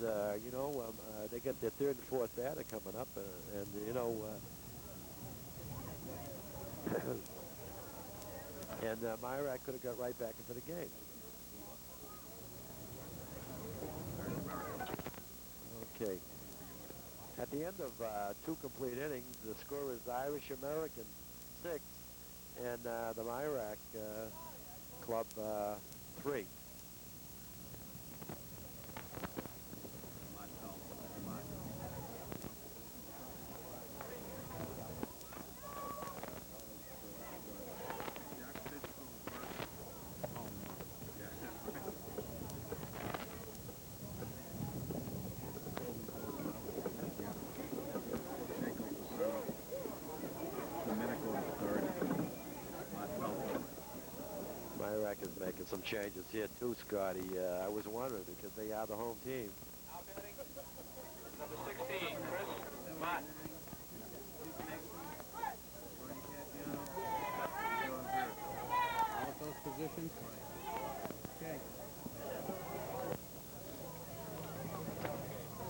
they got their third and fourth batter coming up, and and Myrack could have got right back into the game. Okay. At the end of 2 complete innings, the score is Irish American 6 and the Myrack Club 3. Myrack is making some changes here too, Scotty. I was wondering because they are the home team. Number 16, Chris Mott. All of those positions? Okay.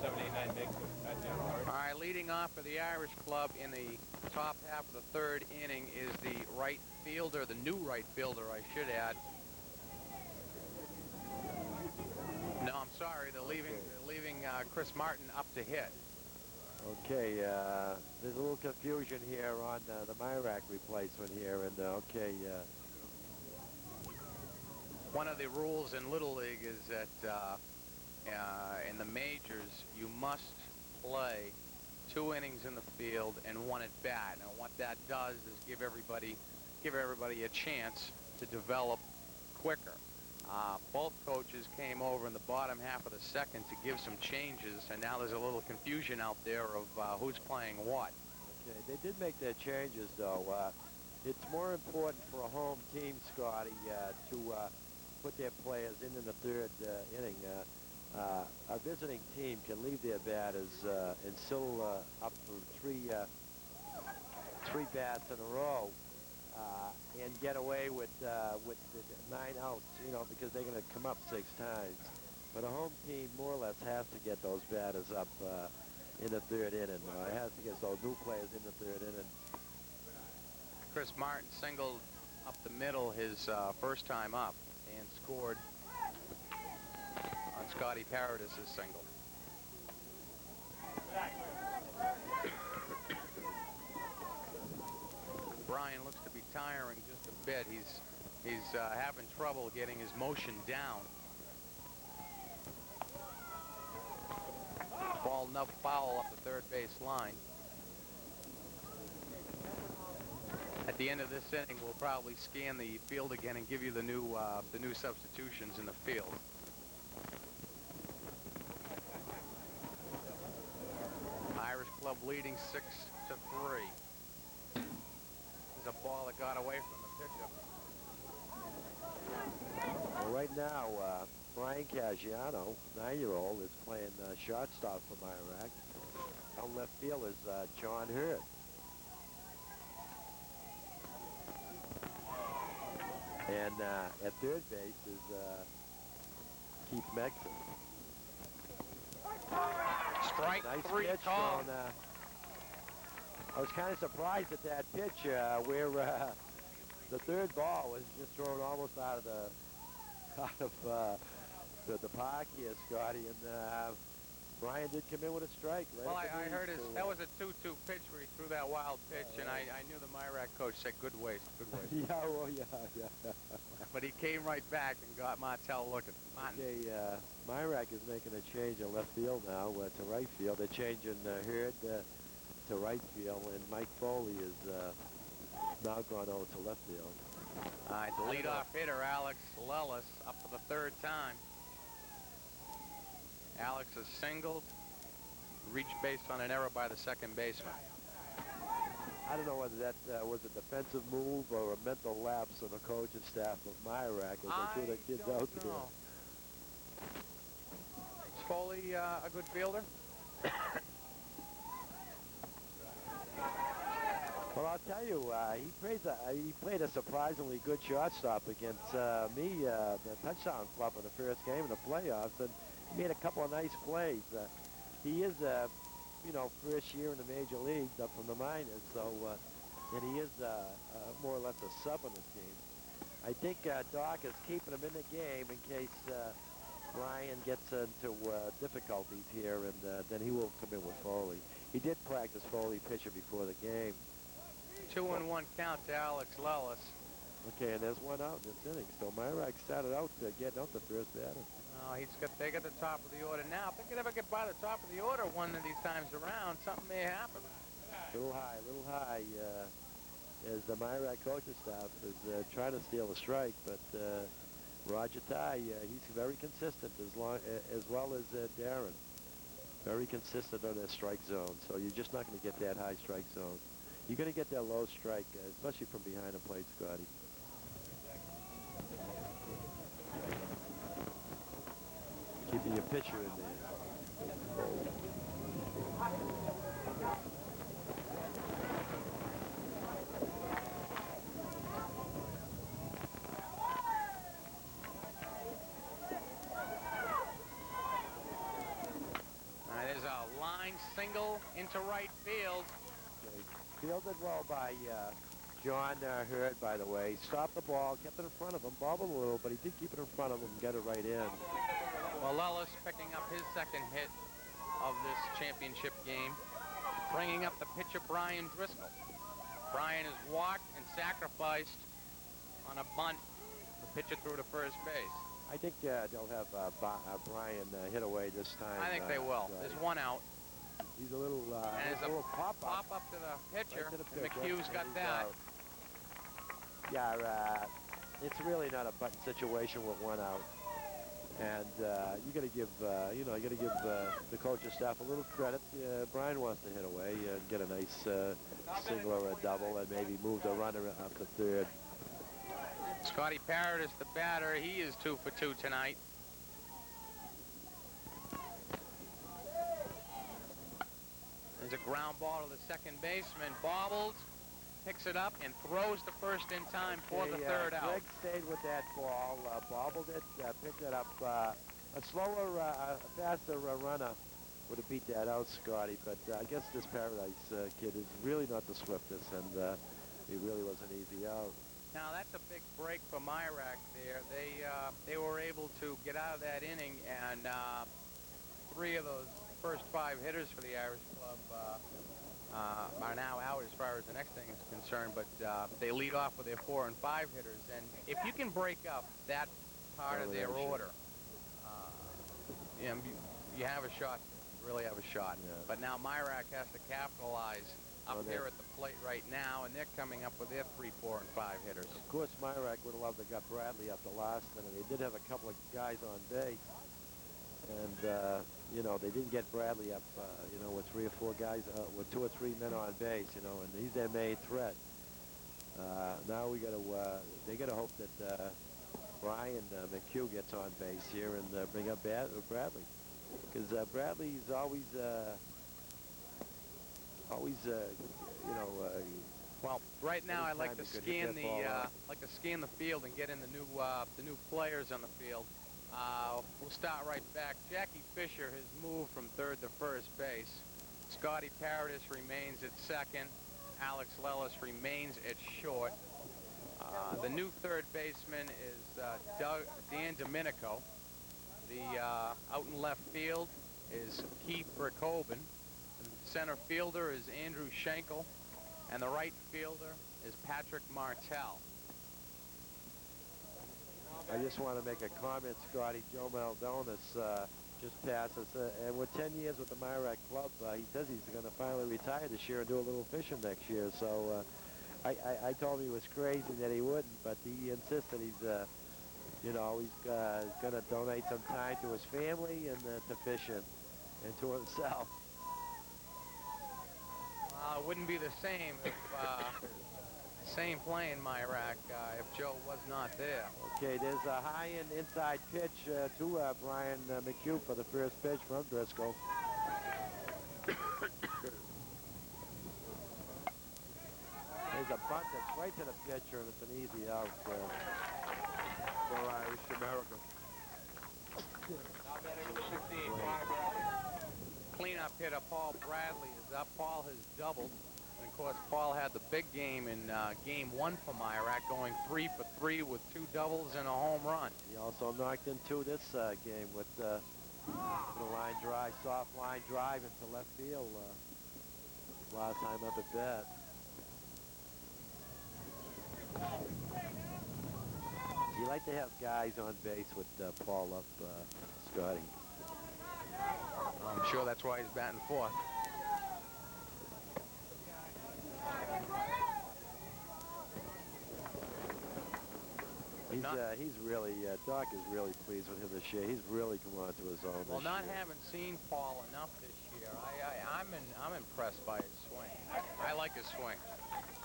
79 big. All right, leading off for the Irish Club in the top half of the third inning is the right fielder, the new right fielder, I should add. No, I'm sorry, they're leaving Chris Martin up to hit. Okay, there's a little confusion here on the Myrack replacement here, and One of the rules in Little League is that in the majors, you must play 2 innings in the field and 1 at bat. Now, what that does is give everybody a chance to develop quicker. Both coaches came over in the bottom half of the second to give some changes, and now there's a little confusion out there of who's playing what. Okay, they did make their changes, though. It's more important for a home team, Scotty, to put their players in the third inning. A visiting team can leave their batters and still up for three bats in a row and get away with the 9 outs, because they're going to come up 6 times. But a home team more or less has to get those batters up in the third inning. It has to get those new players in the third inning. Chris Martin singled up the middle his first time up and scored on Scotty Paradis' single. Brian looks to be tiring just a bit. He's having trouble getting his motion down. Ball nub foul up the third base line. At the end of this inning, we'll probably scan the field again and give you the new substitutions in the field. Irish Club leading 6-3. There's a ball that got away from the pitcher. Well, right now, Brian Caggiano, 9-year-old, is playing shortstop for Myrack. On left field is John Hurt. And at third base is Keith Megson. Strike Nice three pitch call. thrown, I was kind of surprised at that pitch where the third ball was just thrown almost out of the park here, Scotty, and Brian did come in with a strike. Right Well, at the I heard knees, that was a 2-2 pitch where he threw that wild pitch, and I knew the Myrack coach said good waste, good waste. Yeah, well, yeah. But he came right back and got Martell looking. Okay, Myrack is making a change in left field now to right field. They're changing Hurd to right field, and Mike Foley is now gone over to left field. All right, the leadoff hitter, Alex Lellis, up for the third time. Alex is singled, reached base on an error by the second baseman. I don't know whether that was a defensive move or a mental lapse of the coaching staff of Myrack as they threw their kids out there. Is Foley a good fielder? Well, I'll tell you, he played a surprisingly good shortstop against me, the touchdown club in the first game in the playoffs, and he made a couple of nice plays. He is, first year in the major leagues up from the minors, so, and he is more or less a sub on the team. I think Doc is keeping him in the game in case Brian gets into difficulties here, and then he will come in with Foley. He did practice Foley pitcher before the game. 2-1 count to Alex Lellis. Okay, and there's one out in this inning, so Myrack started out getting out the first batter. They got the top of the order now. If they could ever get by the top of the order one of these times around, something may happen. A little high, as the Myrack coaching staff is trying to steal a strike, but Roger Ty, he's very consistent as well as Darren. Very consistent on their strike zone, so you're just not going to get that high strike zone. You're going to get that low strike, especially from behind the plate, Scotty. Keeping your pitcher in there. There's a line single into right field. Okay. Fielded well by John Hurd, by the way. Stopped the ball, kept it in front of him, bobbled a little, but he did keep it in front of him and get it right in. Well, Lellis picking up his second hit of this championship game, bringing up the pitcher Brian Driscoll. Brian is walked and sacrificed on a bunt. The pitcher threw to first base. I think they'll have Brian hit away this time. I think they will. There's one out. He's a little, and there's a pop up to the pitcher. Right to the pitcher. McHugh's got that. Yeah, it's really not a button situation with one out. And you got to give, you got to give the coaching staff a little credit. Brian wants to hit away and get a nice single or a double, and maybe move the runner up to third. Scotty Parrott is the batter. He is 2 for 2 tonight. There's a ground ball to the second baseman. Bobbles, picks it up, and throws the first in time for the third out. Greg stayed with that ball, bobbled it, picked it up. A slower, faster runner would have beat that out, Scotty, but I guess this Paradise kid is really not the swiftest, and it really was an easy out. Now that's a big break for Myrack there. They were able to get out of that inning, and 3 of those first 5 hitters for the Irish club are now out as far as the next inning is concerned, but they lead off with their 4 and 5 hitters, and if you can break up that part of their order, you have a shot, really have a shot. Yeah. But now Myrack has to capitalize up there at the plate right now, and they're coming up with their 3, 4, and 5 hitters. Of course, Myrack would have loved to have got Bradley up the last inning. They did have a couple of guys on base, and they didn't get Bradley up, with 3 or 4 guys, with 2 or 3 men on base, and he's their main threat. Now they got to hope that Brian McHugh gets on base here and bring up Bradley. Because Bradley's always, you know, Well, right now I like anytime to he could hit scan that the ball out. scan the field and get in the new players on the field. We'll start right back. Jackie Fisher has moved from third to first base. Scotty Paradis remains at second. Alex Lellis remains at short. The new third baseman is Dan Domenico. The out in left field is Keith Brickhoven. The center fielder is Andrew Schenkel. And the right fielder is Patrick Martell. I just want to make a comment, Scotty. Joe Maldonis just passed us, and with 10 years with the Myrack Club, he says he's going to finally retire this year and do a little fishing next year. So I told him he was crazy that he wouldn't, but he insisted he's, you know, he's going to donate some time to his family and to fishing and to himself. It wouldn't be the same if same play in Myrack if Joe was not there. Okay, there's a high and inside pitch to Brian McHugh for the first pitch from Driscoll. There's a bunt that's right to the pitcher, and it's an easy out for Irish America. Cleanup hitter Paul Bradley is up. Paul has doubled. And of course, Paul had the big game in game one for Myrack, going 3 for 3 with 2 doubles and a home run. He also knocked in 2 this game with the line drive, soft line drive into left field last time up at bat. You like to have guys on base with Paul up, Scotty. I'm sure that's why he's batting fourth. He's really, Doc is really pleased with him this year. He's really come on to his own Well, this not year. having seen Paul enough this year, I'm impressed by his swing. I like his swing.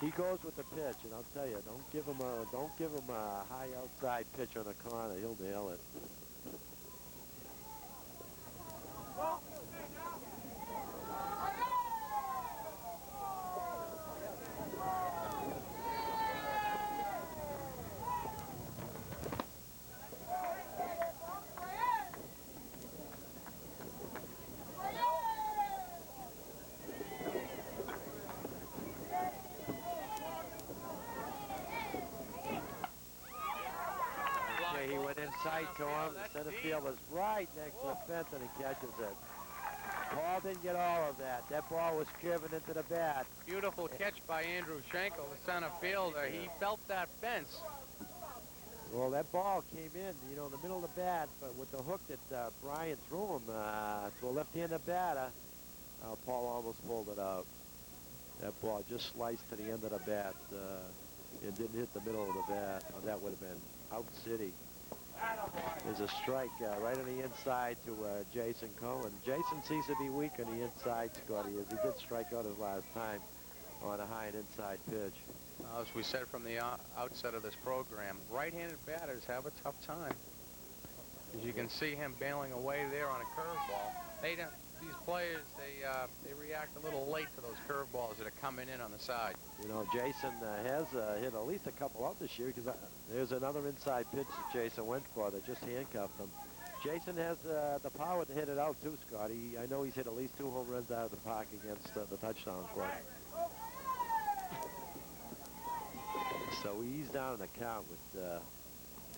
He goes with the pitch, and I'll tell you, don't give him a high outside pitch on the corner. He'll nail it. He went inside to him. The center fielder's right next to the fence, and he catches it. Paul didn't get all of that. That ball was driven into the bat. Beautiful catch by Andrew Schenkel, the center fielder. He felt that fence. Well, that ball came in, you know, in the middle of the bat, but with the hook that Brian threw him to a left-handed batter, Paul almost pulled it out. That ball just sliced to the end of the bat and didn't hit the middle of the bat. Oh, that would have been out city. There's a strike right on the inside to Jason Cohen. Jason seems to be weak on the inside, Scotty, as he did strike out his last time on a high and inside pitch. As we said from the outset of this program, right-handed batters have a tough time. As you can see him bailing away there on a curveball. These players, they react a little late to those curveballs that are coming in on the side. You know, Jason has hit at least a couple out this year, because there's another inside pitch that Jason went for that just handcuffed him. Jason has the power to hit it out too, Scotty. I know he's hit at least 2 home runs out of the park against the touchdown club. So he's down in the count with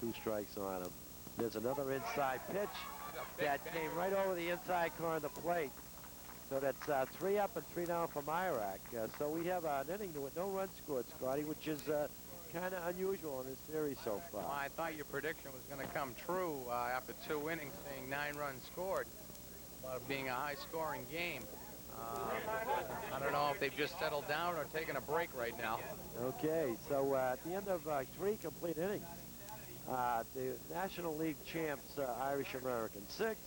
2 strikes on him. There's another inside pitch that came right over the inside corner of the plate. So that's 3 up and 3 down for Myrack. So we have an inning with no runs scored, Scotty, which is kind of unusual in this series so far. Well, I thought your prediction was going to come true after 2 innings, saying 9 runs scored, about it being a high-scoring game. I don't know if they've just settled down or taken a break right now. Okay, so at the end of 3 complete innings, the National League champs, Irish American 6,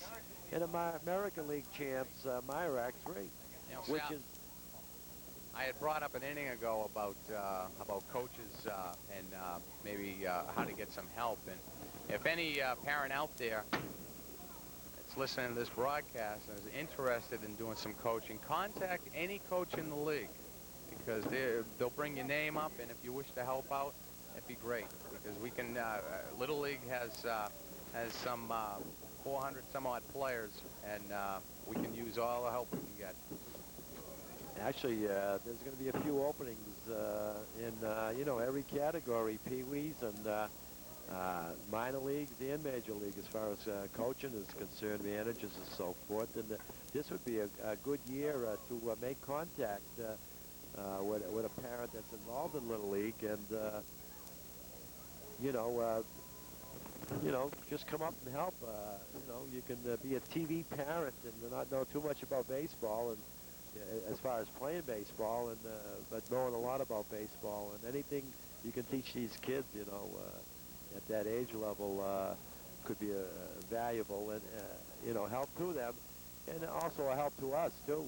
and the American League champs, Myrack 3, You know, which Sal, is... I had brought up an inning ago about coaches and maybe how to get some help. And if any parent out there that's listening to this broadcast and is interested in doing some coaching, contact any coach in the league, because they'll bring your name up, and if you wish to help out, that'd be great, because we can. Little League has some 400 some odd players, and we can use all the help we can get. Actually, there's going to be a few openings in, you know, every category, Pee-wees and minor leagues and major league as far as coaching is concerned, managers and so forth. And this would be a good year to make contact with a parent that's involved in Little League and, you know, just come up and help. You know, you can be a TV parent and not know too much about baseball and as far as playing baseball, and but knowing a lot about baseball, and anything you can teach these kids, you know, at that age level could be valuable and, you know, help to them, and also a help to us, too.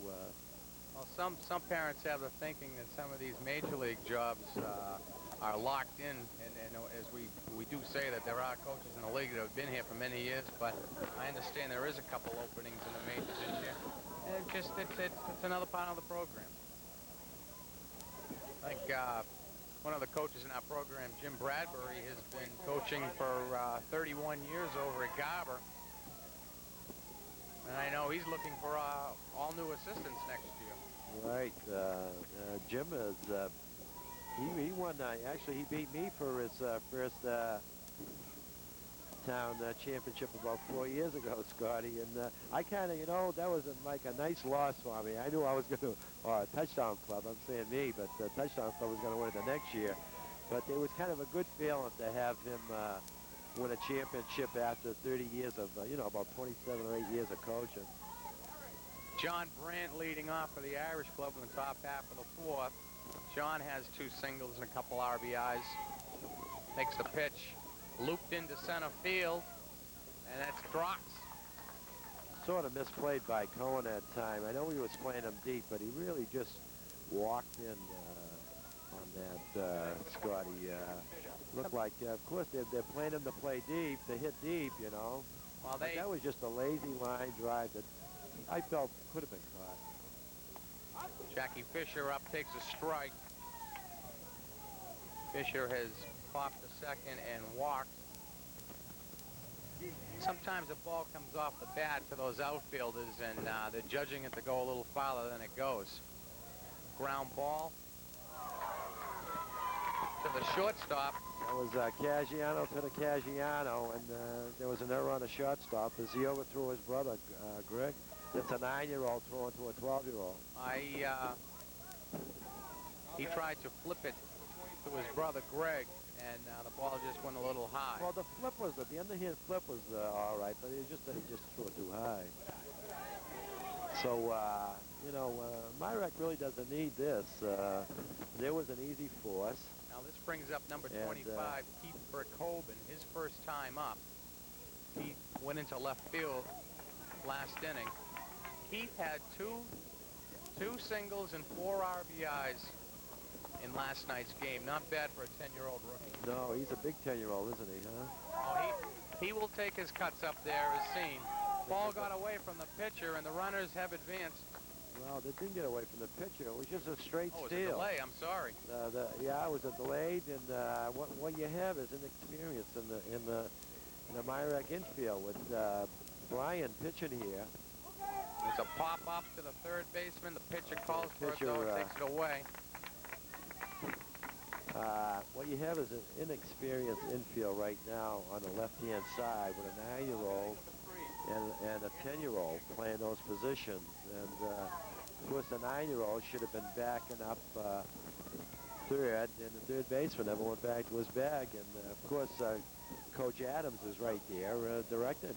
Well, some parents have the thinking that some of these major league jobs are locked in, and as we do say that there are coaches in the league that have been here for many years, but I understand there is a couple openings in the majors this year. And it's another part of the program. I think one of the coaches in our program, Jim Bradbury, has been coaching for 31 years over at Garber. And I know he's looking for all new assistants next year. Right. Jim is, he won, actually he beat me for his first town championship about 4 years ago, Scotty, and I kind of, you know, that was like a nice loss for me. I knew I was going to, or Touchdown Club, I'm saying me, but Touchdown Club was going to win it the next year. But it was kind of a good feeling to have him win a championship after 30 years of, you know, about 27 or 8 years of coaching. John Brandt leading off for the Irish Club in the top half of the fourth. John has 2 singles and a couple RBIs. Makes the pitch. Looped into center field, and that's drops. Sort of misplayed by Cohen that time. I know he was playing him deep, but he really just walked in on that, Scotty. Looked like, of course, they're playing him to play deep, to hit deep, you know. Well, that was just a lazy line drive that I felt could have been caught. Jackie Fisher up, takes a strike. Fisher has popped a second and walked. Sometimes the ball comes off the bat to those outfielders, and they're judging it to go a little farther than it goes. Ground ball to the shortstop. That was Caggiano to the Caggiano, and there was an error on the shortstop as he overthrew his brother, Greg. That's a 9-year-old throwing to a 12-year-old. He tried to flip it to his brother, Greg, and the ball just went a little high. Well, the underhand flip was all right, but it was just that he just threw it too high. So, you know, Myrack really doesn't need this. There was an easy force. Now this brings up number 25, Keith Verkoven, his first time up. He went into left field last inning. Keith had two singles and 4 RBIs in last night's game. Not bad for a 10-year-old rookie. No, he's a big 10-year-old, isn't he, huh? Oh, he will take his cuts up there as seen. Ball got away from the pitcher, and the runners have advanced. Well, they didn't get away from the pitcher. It was just a straight steal. Oh, it was a delay. I'm sorry. Yeah, it was a delayed, and what you have is inexperience in the Myrack infield with Brian pitching here. It's a pop up to the third baseman. The pitcher calls for it, though, takes it away. What you have is an inexperienced infield right now on the left-hand side with a 9-year-old and a 10-year-old playing those positions. And, of course, the 9-year-old should have been backing up third, and the third baseman never went back to his bag. And, of course, Coach Adams is right there directing.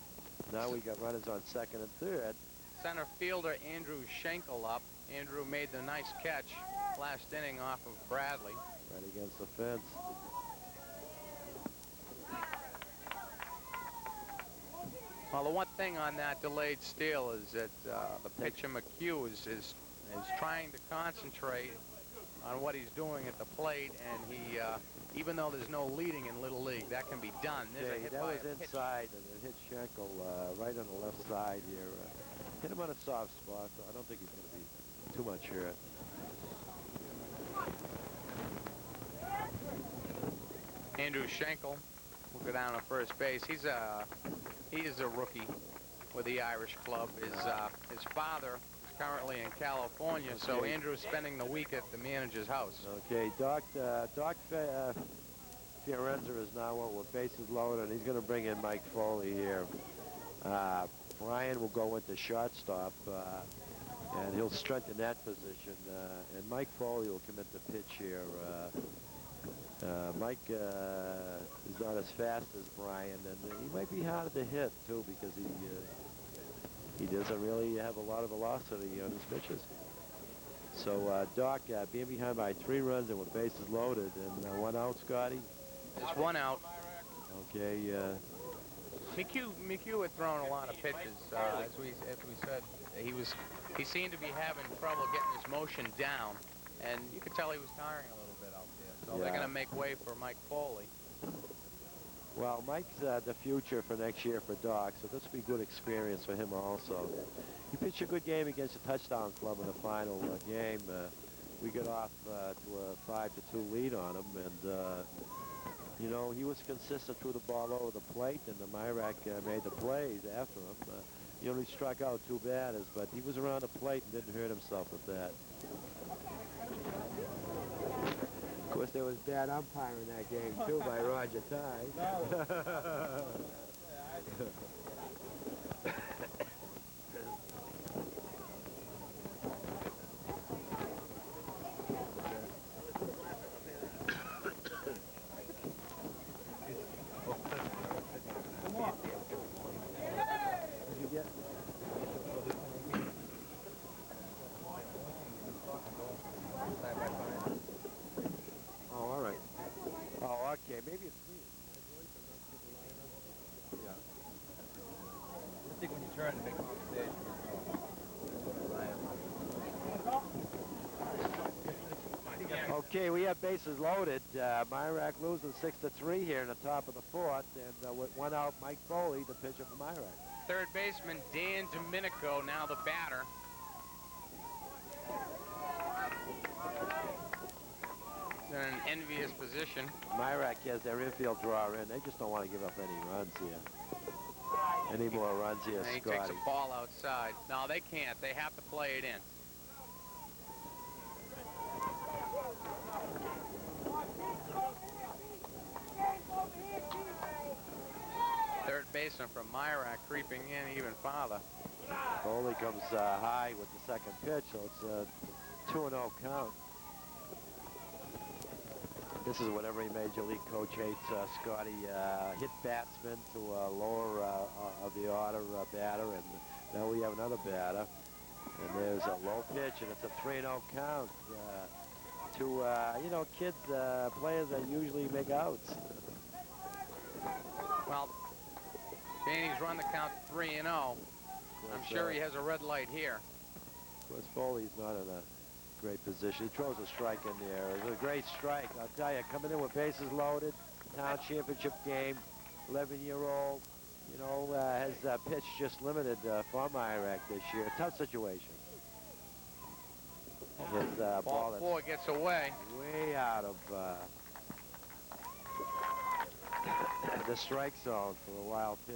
Now we got runners on second and third. Center fielder Andrew Schenkel up. Andrew made the nice catch last inning off of Bradley. Right against the fence. Well, the one thing on that delayed steal is that the pitcher McHugh is trying to concentrate on what he's doing at the plate, and he, even though there's no leading in Little League, that can be done. There's a Okay, hit that by was a pitch. inside, and it hit Schenkel right on the left side here. Hit him on a soft spot, so I don't think he's going to be too much hurt. Andrew Schenkel will go down to first base. He is a rookie with the Irish club. His father is currently in California, so Okay. Andrew's spending the week at the manager's house. Okay, Doc Fiorenza is now on with bases loaded, and he's going to bring in Mike Foley here. Brian will go into shortstop, and he'll strengthen that position. And Mike Foley will come into pitch here. Mike is not as fast as Brian, and he might be harder to hit too, because he doesn't really have a lot of velocity on his pitches. So Doc being behind by 3 runs and with bases loaded, and 1 out, Scotty. There's 1 out. Okay. McHugh had thrown a lot of pitches, as we said. He seemed to be having trouble getting his motion down, and you could tell he was tiring a little bit out there. So they're going to make way for Mike Foley. Well, Mike's the future for next year for Doc, so this will be good experience for him also. He pitched a good game against the Touchdown Club in the final game. We got off to a 5-2 lead on him, and you know, he was consistent, threw the ball over the plate, and the Myrack made the plays after him. He only struck out 2 batters, but he was around the plate and didn't hurt himself with that. Of course, there was bad umpiring that game, too, by Roger Ty. Okay, maybe it's me. Yeah. I think when you turn to make conversation. Okay, we have bases loaded. Myrack losing 6-3 here in the top of the 4th, and with 1 out, Mike Foley, the pitcher for Myrack. Third baseman Dan Domenico, now the batter. In an envious position. Myrack has their infield drawer in. They just don't want to give up any runs here. Any more runs here, And he Scotty. takes a ball outside. No, they can't. They have to play it in. Third baseman from Myrack creeping in even farther. Foley comes high with the second pitch, so it's a 2-0 count. This is what every major league coach hates, Scotty. Hit batsmen to lower of the order batter, and now we have another batter. And there's a low pitch, and it's a 3-0 count to, you know, kids, players that usually make outs. Well, Danny's run the count 3-0. I'm sure he has a red light here. Of course, Foley's not in a great position. He throws a strike in there. It was a great strike. I'll tell you, coming in with bases loaded, town championship game, 11-year-old, you know, has pitched just limited for Myrack this year. Tough situation. His Ball 4 gets away. way out of the strike zone for a wild pitch.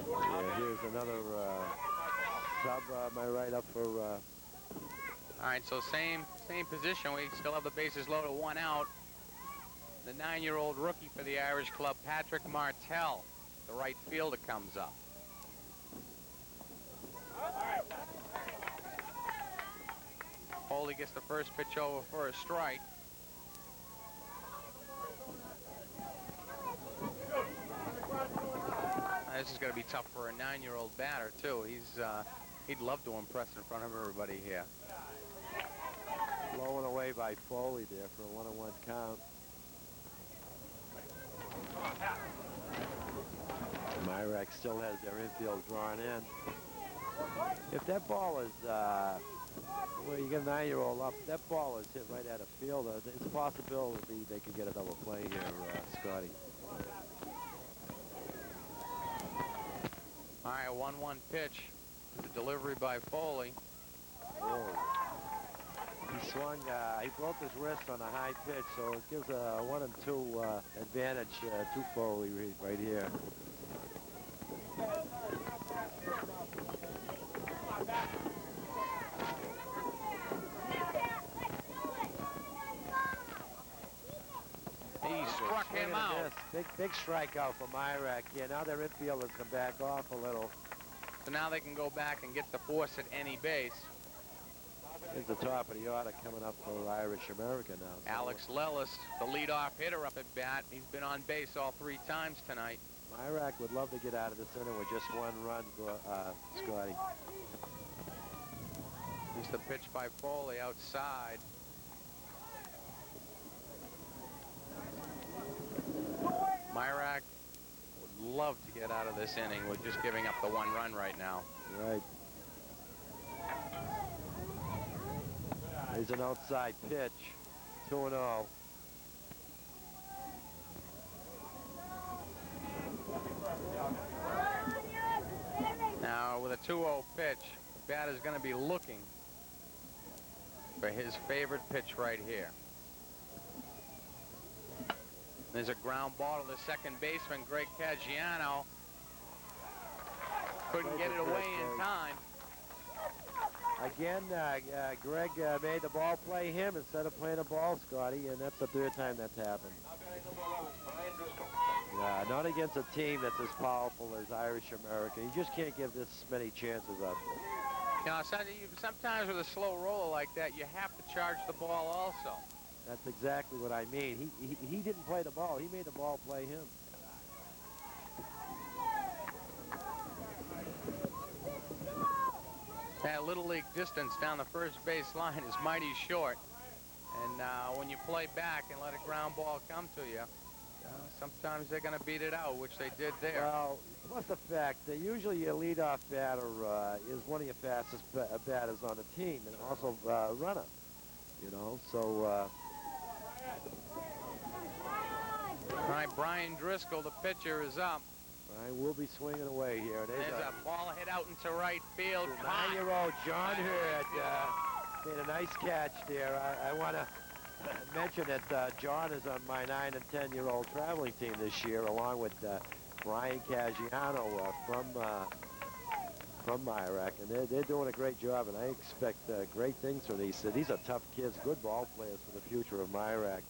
Yeah, here's another sub, my right up for. All right, so same position. We still have the bases loaded, 1 out. The 9-year-old rookie for the Irish club, Patrick Martell, the right fielder, comes up. Foley gets the first pitch over for a strike. This is going to be tough for a 9-year-old batter too. He'd love to impress in front of everybody here. Blowing away by Foley there for a 1-1 count. Myrack still has their infield drawn in. If that ball is, well, you get a 9-year-old up, that ball is hit right at a fielder, it's a possibility they could get a double play here, Scotty. All right, a 1-1 pitch. The delivery by Foley. Oh. He swung, he broke his wrist on a high pitch, so it gives a 1-2 advantage to Foley right here. He struck him out. Big strikeout for Myrack here. Now their infielders can back off a little. So now they can go back and get the force at any base. Here's the top of the order coming up for Irish America now. So Alex Lellis, the leadoff hitter up at bat. He's been on base all 3 times tonight. Myrack would love to get out of this inning with just 1 run, Scotty. Here's the pitch by Foley outside. Myrack would love to get out of this inning with just giving up the 1 run right now. Right. Here's an outside pitch. 2-0. Now with a 2-0 pitch, the bat is going to be looking for his favorite pitch right here. There's a ground ball to the second baseman, Greg Caggiano. Couldn't get it away in time. Again, Greg made the ball play him instead of playing a ball, Scotty, and that's the 3rd time that's happened. Not against a team that's as powerful as Irish America. You just can't give this many chances up. You know, sometimes with a slow roller like that, you have to charge the ball also. That's exactly what I mean. He didn't play the ball. He made the ball play him. That Little League distance down the first base line is mighty short. And when you play back and let a ground ball come to you, sometimes they're going to beat it out, which they did there. Well, plus the fact that usually your leadoff batter is one of your fastest batters on the team, and also a runner. You know, so. All right, Brian Driscoll, the pitcher, is up. Brian will be swinging away here. There's a ball hit out into right field. 9-year-old John Hurd made a nice catch there. I want to mention that John is on my 9- and 10-year-old traveling team this year, along with Brian Caggiano from Myrack, and they're doing a great job, and I expect great things from these. These are tough kids, good ball players for the future of Myrack.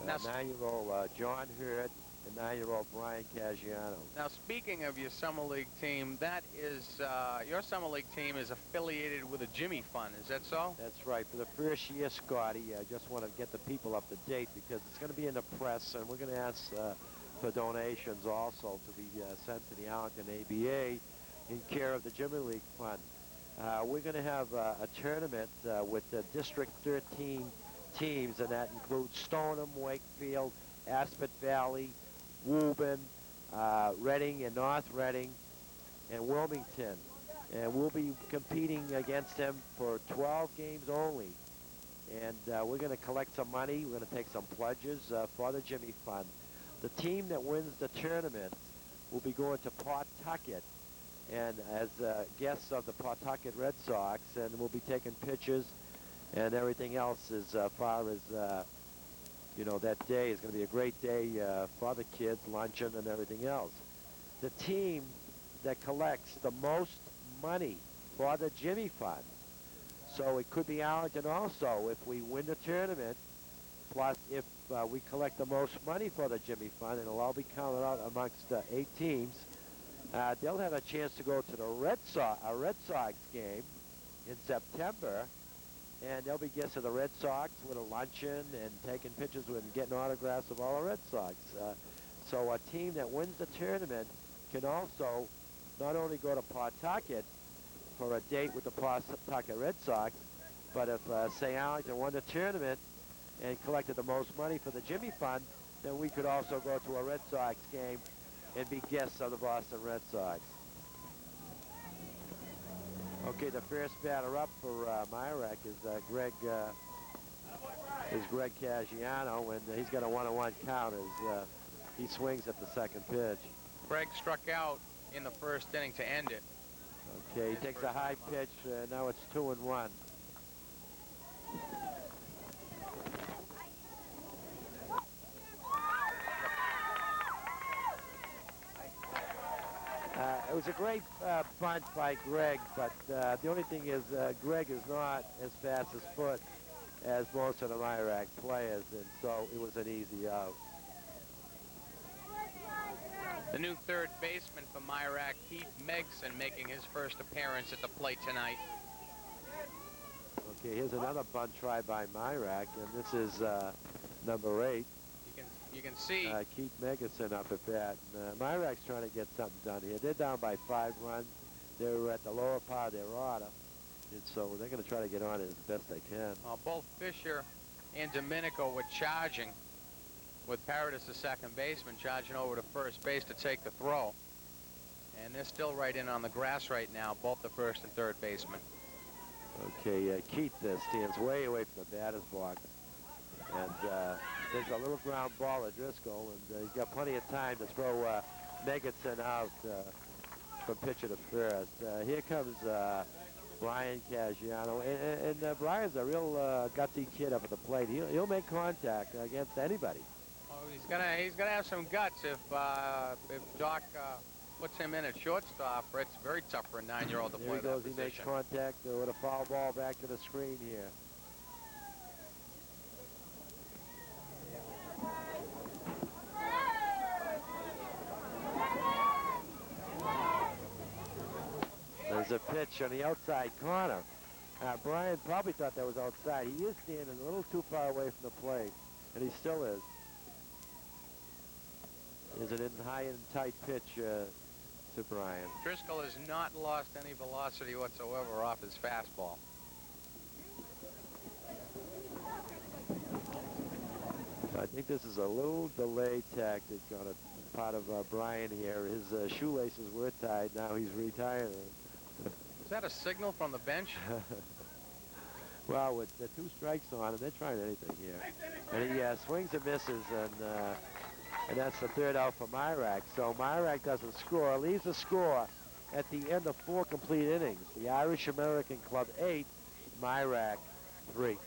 9-year-old John Hurd and 9-year-old Brian Caggiano. Now, speaking of your summer league team, that is your summer league team is affiliated with a Jimmy Fund. Is that so? That's right. For the first year, Scotty, I just want to get the people up to date because it's going to be in the press, and we're going to ask for donations also to be sent to the Arlington ABA in care of the Jimmy League Fund. We're going to have a tournament with the District 13 teams, and that includes Stoneham, Wakefield, Aspet Valley, Woburn, Reading and North Reading, and Wilmington. And we'll be competing against them for 12 games only. And we're going to collect some money. We're going to take some pledges for the Jimmy Fund. The team that wins the tournament will be going to Pawtucket and as guests of the Pawtucket Red Sox, and we'll be taking pictures and everything else as far as, you know, that day is going to be a great day for the kids, luncheon and everything else. The team that collects the most money for the Jimmy Fund, so it could be Arlington also if we win the tournament, plus if we collect the most money for the Jimmy Fund, and it'll all be counted out amongst 8 teams, they'll have a chance to go to the Red Sox game in September, and they'll be guests of the Red Sox with a luncheon and taking pictures with and getting autographs of all the Red Sox. So a team that wins the tournament can also not only go to Pawtucket for a date with the Pawtucket Red Sox, but if, say, Arlington won the tournament and collected the most money for the Jimmy Fund, then we could also go to a Red Sox game and be guests of the Boston Red Sox. Okay, the first batter up for Myrack is Greg Caggiano, and he's got a 1-1 count as he swings at the second pitch. Greg struck out in the first inning to end it. Okay, he takes a high pitch. Now it's 2-1. It was a great bunt by Greg, but the only thing is Greg is not as fast as foot as most of the Myrack players, and so it was an easy out. The new third baseman for Myrack, Keith Megson, making his first appearance at the plate tonight. Okay, here's another bunt try by Myrack, and this is number 8. You can see Keith Megson up at bat. And, Myrack's trying to get something done here. They're down by 5 runs. They're at the lower part of their order, and so they're going to try to get on it as best they can. both Fisher and Domenico were charging, with Paradis, the second baseman, charging over to first base to take the throw. And they're still right in on the grass right now, both the first and third baseman. Okay, Keith stands way away from the batter's box. And there's a little ground ball at Driscoll, and he's got plenty of time to throw Megson out from pitcher to first. Here comes Brian Caggiano, and Brian's a real gutsy kid up at the plate. He'll make contact against anybody. Oh, he's gonna have some guts if Doc puts him in at shortstop. It's very tough for a 9-year-old to There play he goes. that He makes position. contact with a foul ball back to the screen here. There's a pitch on the outside corner. Brian probably thought that was outside. He is standing a little too far away from the plate, and he still is. Is it in high and tight pitch to Brian? Driscoll has not lost any velocity whatsoever off his fastball. I think this is a little delay tactic on a part of Brian here. His shoelaces were tied. Now he's retiring. Is that a signal from the bench? Well, with the 2 strikes on him, they're trying anything here. And he swings and misses, and that's the third out for Myrack. So Myrack doesn't score, leaves a score at the end of 4 complete innings. The Irish American Club 8, Myrack 3.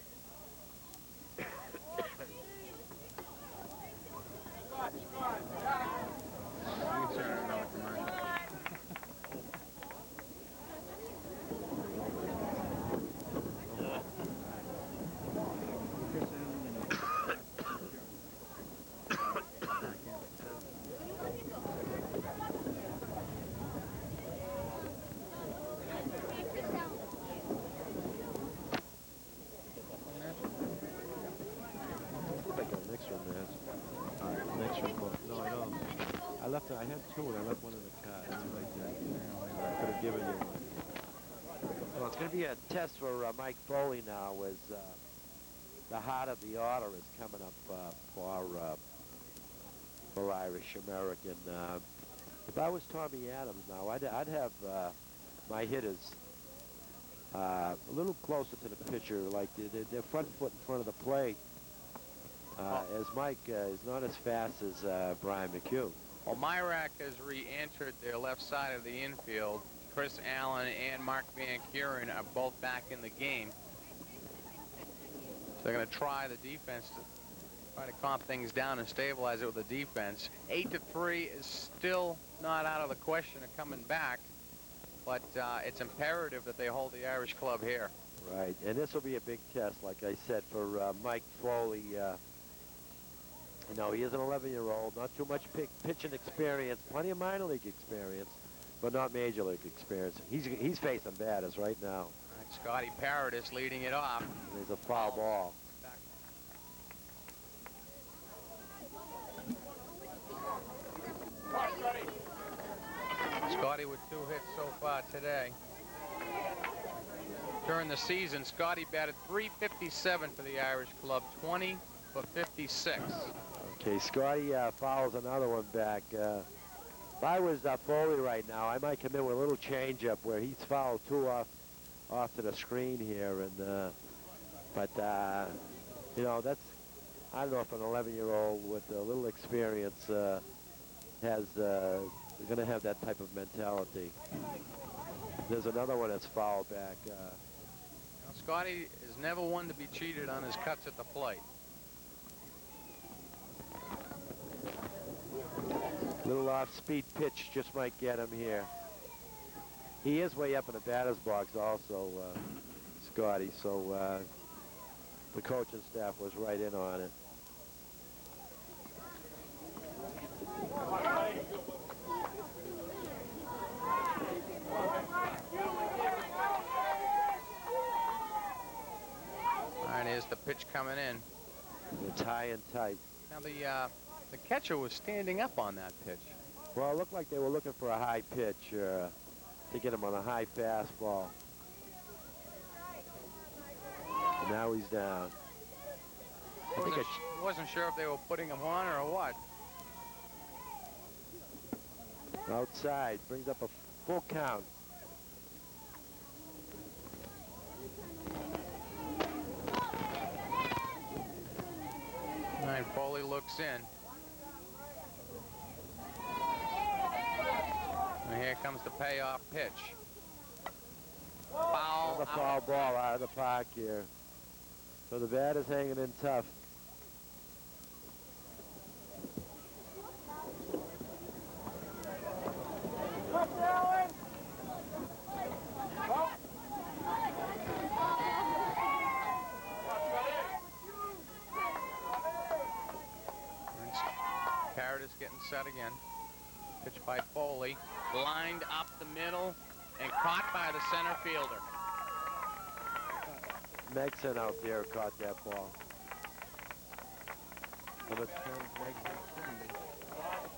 I had 2 and I left one in the car. That's what I did. I could have given you one. Well, it's going to be a test for Mike Foley now as the heart of the order is coming up for Irish American. If I was Tommy Adams now, I'd have my hitters a little closer to the pitcher, like their front foot in front of the plate, as Mike is not as fast as Brian McHugh. Well, Myrack has re-entered their left side of the infield. Chris Allen and Mark Van Kuren are both back in the game. So they're going to try the defense to try to calm things down and stabilize it with the defense. 8-3 is still not out of the question of coming back, but it's imperative that they hold the Irish club here. Right, and this will be a big test, like I said, for Mike Foley. You know, he is an 11-year-old, not too much pitching experience, plenty of minor league experience, but not major league experience. He's facing batters right now. All right, Scotty Paradis leading it off. And there's a foul ball. Scotty with 2 hits so far today. During the season, Scotty batted .357 for the Irish club, 20 for 56. Okay, Scotty fouls another one back. If I was Foley right now, I might come in with a little changeup where he's fouled 2 off off to the screen here, and but you know, that's, I don't know if an 11-year-old with a little experience has going to have that type of mentality. There's another one that's fouled back. Now, Scotty is never one to be cheated on his cuts at the plate. Little off-speed pitch just might get him here. He is way up in the batter's box also, Scotty, so the coaching staff was right in on it. All right, here's the pitch coming in. It's high and tight. Now, the catcher was standing up on that pitch. Well, it looked like they were looking for a high pitch to get him on a high fastball. And now he's down. Wasn't sure if they were putting him on or what. Outside, brings up a full count. And Foley looks in. And here comes the payoff pitch. Foul. The foul ball out of the park here. So the batter's hanging in tough. Parrott is getting set again. Pitch by Foley. Lined up the middle and caught by the center fielder. Megson out there caught that ball. Number 10, Megson.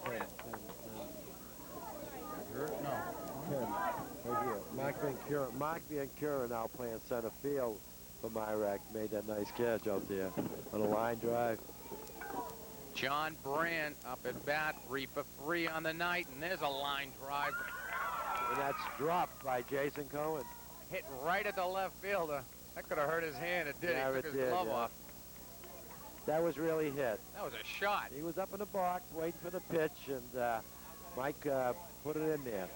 10. No. 10. Right here. Mark Van Kuren now playing center field for Myrack. Made that nice catch out there on a line drive. John Brandt up at bat, 3 for 3 on the night, and there's a line drive. And that's dropped by Jason Cohen. Hit right at the left fielder. That could have hurt his hand. It did. Yeah, He took his glove off. That was really hit. That was a shot. He was up in the box waiting for the pitch, and Mike put it in there.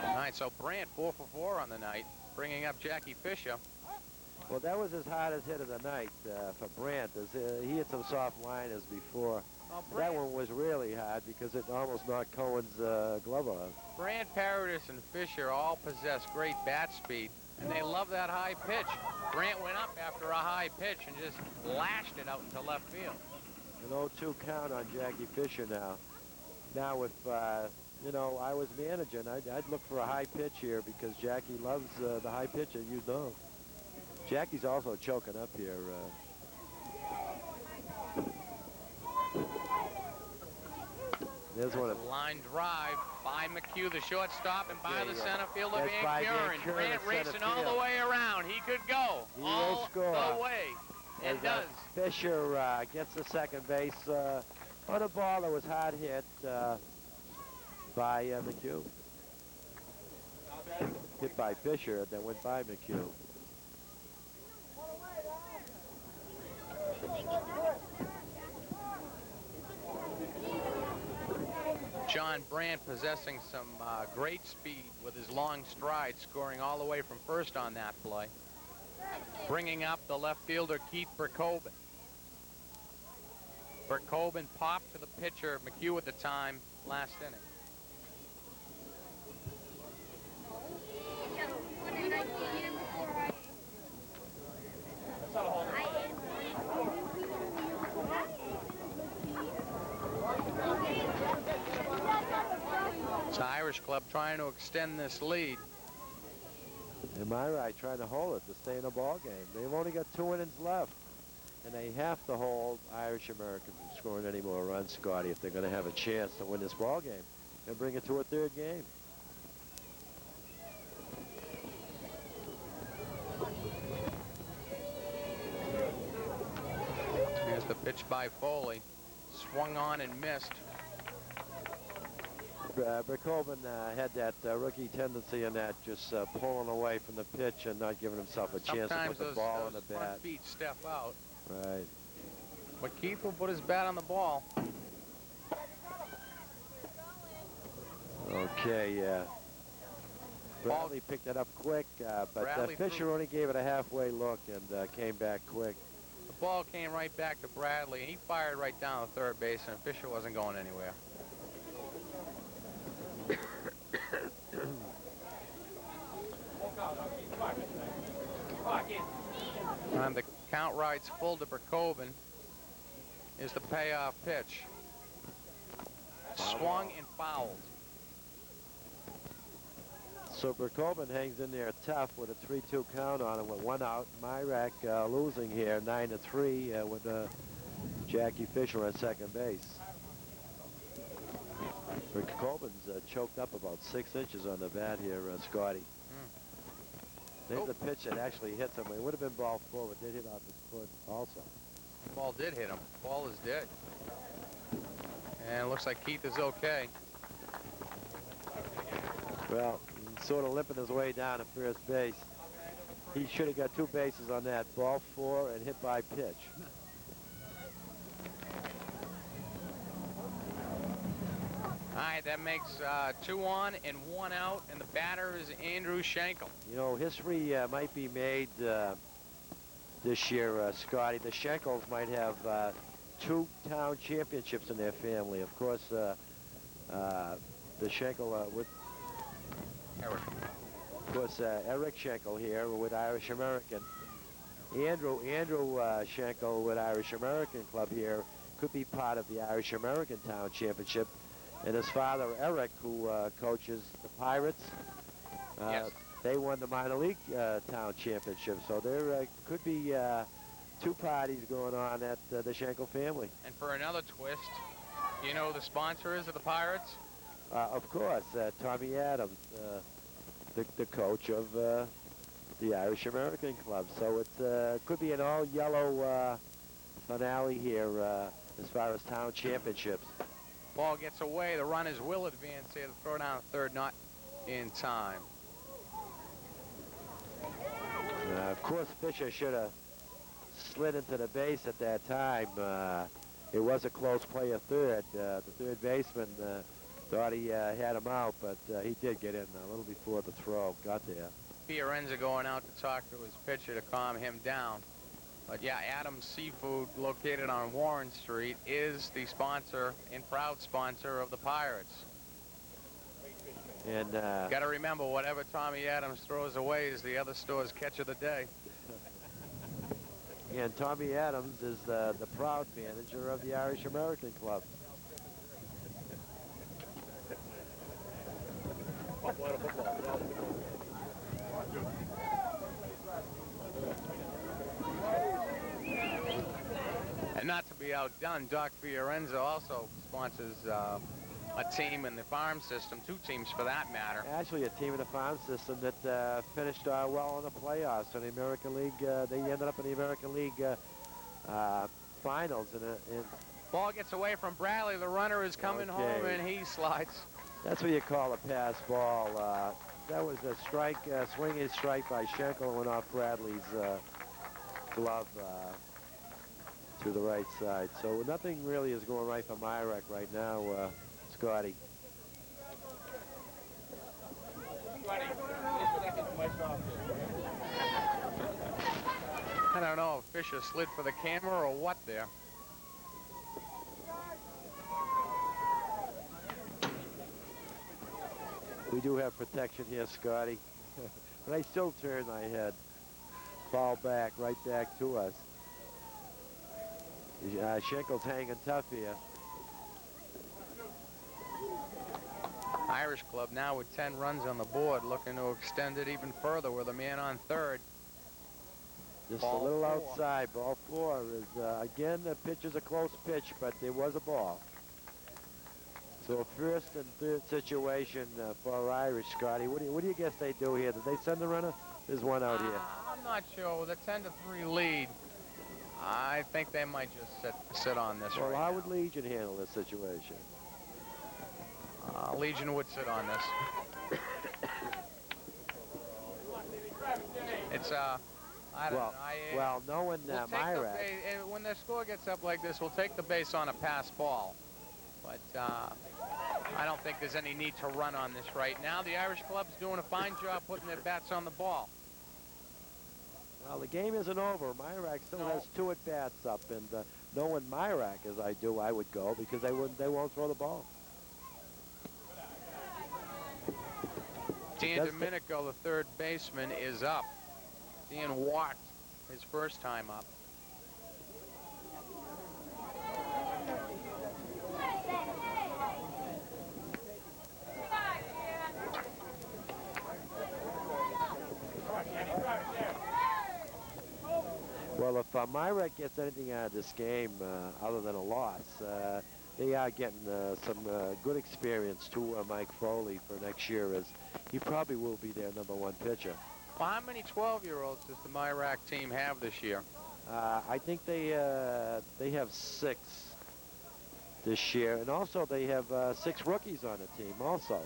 All right, so Brandt 4 for 4 on the night, bringing up Jackie Fisher. Well, that was his hardest hit of the night for Brandt. He hit some soft liners before. Well, That one was really hard because it almost knocked Cohen's glove off. Brandt, Paradis, and Fisher all possess great bat speed, and they love that high pitch. Brandt went up after a high pitch and just lashed it out into left field. An 0-2 count on Jackie Fisher now. Now, if, you know, I was managing, I'd look for a high pitch here because Jackie loves the high pitch, as you know. Jackie's also choking up here. There's one of line drive by McHugh, the shortstop, and by the center fielder, That's by Van Van Kuren. Kuren Brandt at center racing all the field. way around. He could go He will all score. the way, and As, does. Fisher gets the second base on a ball that was hard hit by McHugh. Hit by Fisher that went by McHugh. John Brandt possessing some great speed with his long stride, scoring all the way from first on that play. Bringing up the left fielder, Keith Burkobin. Burkobin popped to the pitcher, McHugh at the time, last inning. It's the Irish club trying to extend this lead. Am I right? Trying to hold it to stay in a ball game. They've only got 2 innings left, and they have to hold Irish Americans from scoring any more runs, Scotty, if they're going to have a chance to win this ball game and bring it to a third game. Here's the pitch by Foley. Swung on and missed. Verkoven had that rookie tendency in that, just pulling away from the pitch and not giving himself a chance to Sometimes put the ball on the those front bat. feet step out. Right. But Keith will put his bat on the ball. Okay, yeah. Bradley picked it up quick, but Fisher only gave it a halfway look and came back quick. The ball came right back to Bradley, and he fired right down the third base, and Fisher wasn't going anywhere. And the count rides full to Verkoven. Is the payoff pitch. Swung and fouled. So Verkoven hangs in there tough with a 3-2 count on him with 1 out. Myrak losing here 9-3 with Jackie Fisher at second base. Verkoven's choked up about 6 inches on the bat here, Scotty. There's the pitch that actually hits him. It would have been ball 4, but did hit off his foot also. The ball did hit him. Ball is dead. And it looks like Keith is okay. Well, he's sort of limping his way down to first base. He should have got 2 bases on that. Ball 4 and hit by pitch. All right, that makes 2 on and 1 out, and the batter is Andrew Schenkel. You know, history might be made this year, Scotty. The Schenkels might have 2 town championships in their family. Of course, the Schenkel with Eric. Of course, Eric Schenkel here with Irish American. Andrew Schenkel with Irish American Club here could be part of the Irish American Town Championship. And his father, Eric, who coaches the Pirates, Yes. they won the minor league town championship. So there could be 2 parties going on at the Schenkel family. And for another twist, you know who the sponsor is of the Pirates? Of course, Tommy Adams, the coach of the Irish American Club. So it could be an all-yellow finale here as far as town championships. Ball gets away. The runners will advance here. The throw down third, not in time. Of course, Fisher should have slid into the base at that time. It was a close play at third. The third baseman thought he had him out, but he did get in a little before the throw got there. Fiorenza going out to talk to his pitcher to calm him down. But yeah, Adams Seafood, located on Warren Street, is the sponsor and proud sponsor of the Pirates. And Got to remember, whatever Tommy Adams throws away is the other store's catch of the day. and Tommy Adams is the proud manager of the Irish American Club. And not to be outdone, Doc Fiorenza also sponsors a team in the farm system, 2 teams for that matter. Actually, a team in the farm system that finished well in the playoffs in the American League. They ended up in the American League finals. Ball gets away from Bradley. The runner is coming home, and he slides. That's what you call a pass ball. That was a strike, swinging strike by Schenkel, went off Bradley's glove to the right side. So nothing really is going right for Myrak right now, Scotty. I don't know if Fisher slid for the camera or what there. We do have protection here, Scotty. But I still turn my head. Fall back, right back to us. Schenkel's hanging tough here. Irish Club now with 10 runs on the board, looking to extend it even further with a man on third. Just Ball a little 4. outside. Ball 4 is, again, the pitch is a close pitch, but there was a ball. So a first and third situation for Irish, Scotty. What do you guess they do here? Did they send the runner? There's one out here. I'm not sure. With a 10-3 lead, I think they might just sit on this Well, right how now. would Legion handle this situation? Legion would sit on this. It's I don't know. Well, knowing We'll take Myrack, and when their score gets up like this, we'll take the base on a pass ball. But I don't think there's any need to run on this right now. The Irish club's doing a fine job putting their bats on the ball. well, the game isn't over. Myrack still No. has 2 at-bats up, and knowing Myrack as I do, I would go because they won't throw the ball. Dan Domenico, the third baseman, is up. Dan walked his first time up. Well, if Myrack gets anything out of this game other than a loss, they are getting some good experience to Mike Foley for next year, as he probably will be their #1 pitcher. Well, how many 12-year-olds does the Myrack team have this year? I think they have 6 this year, and also they have 6 rookies on the team. Also,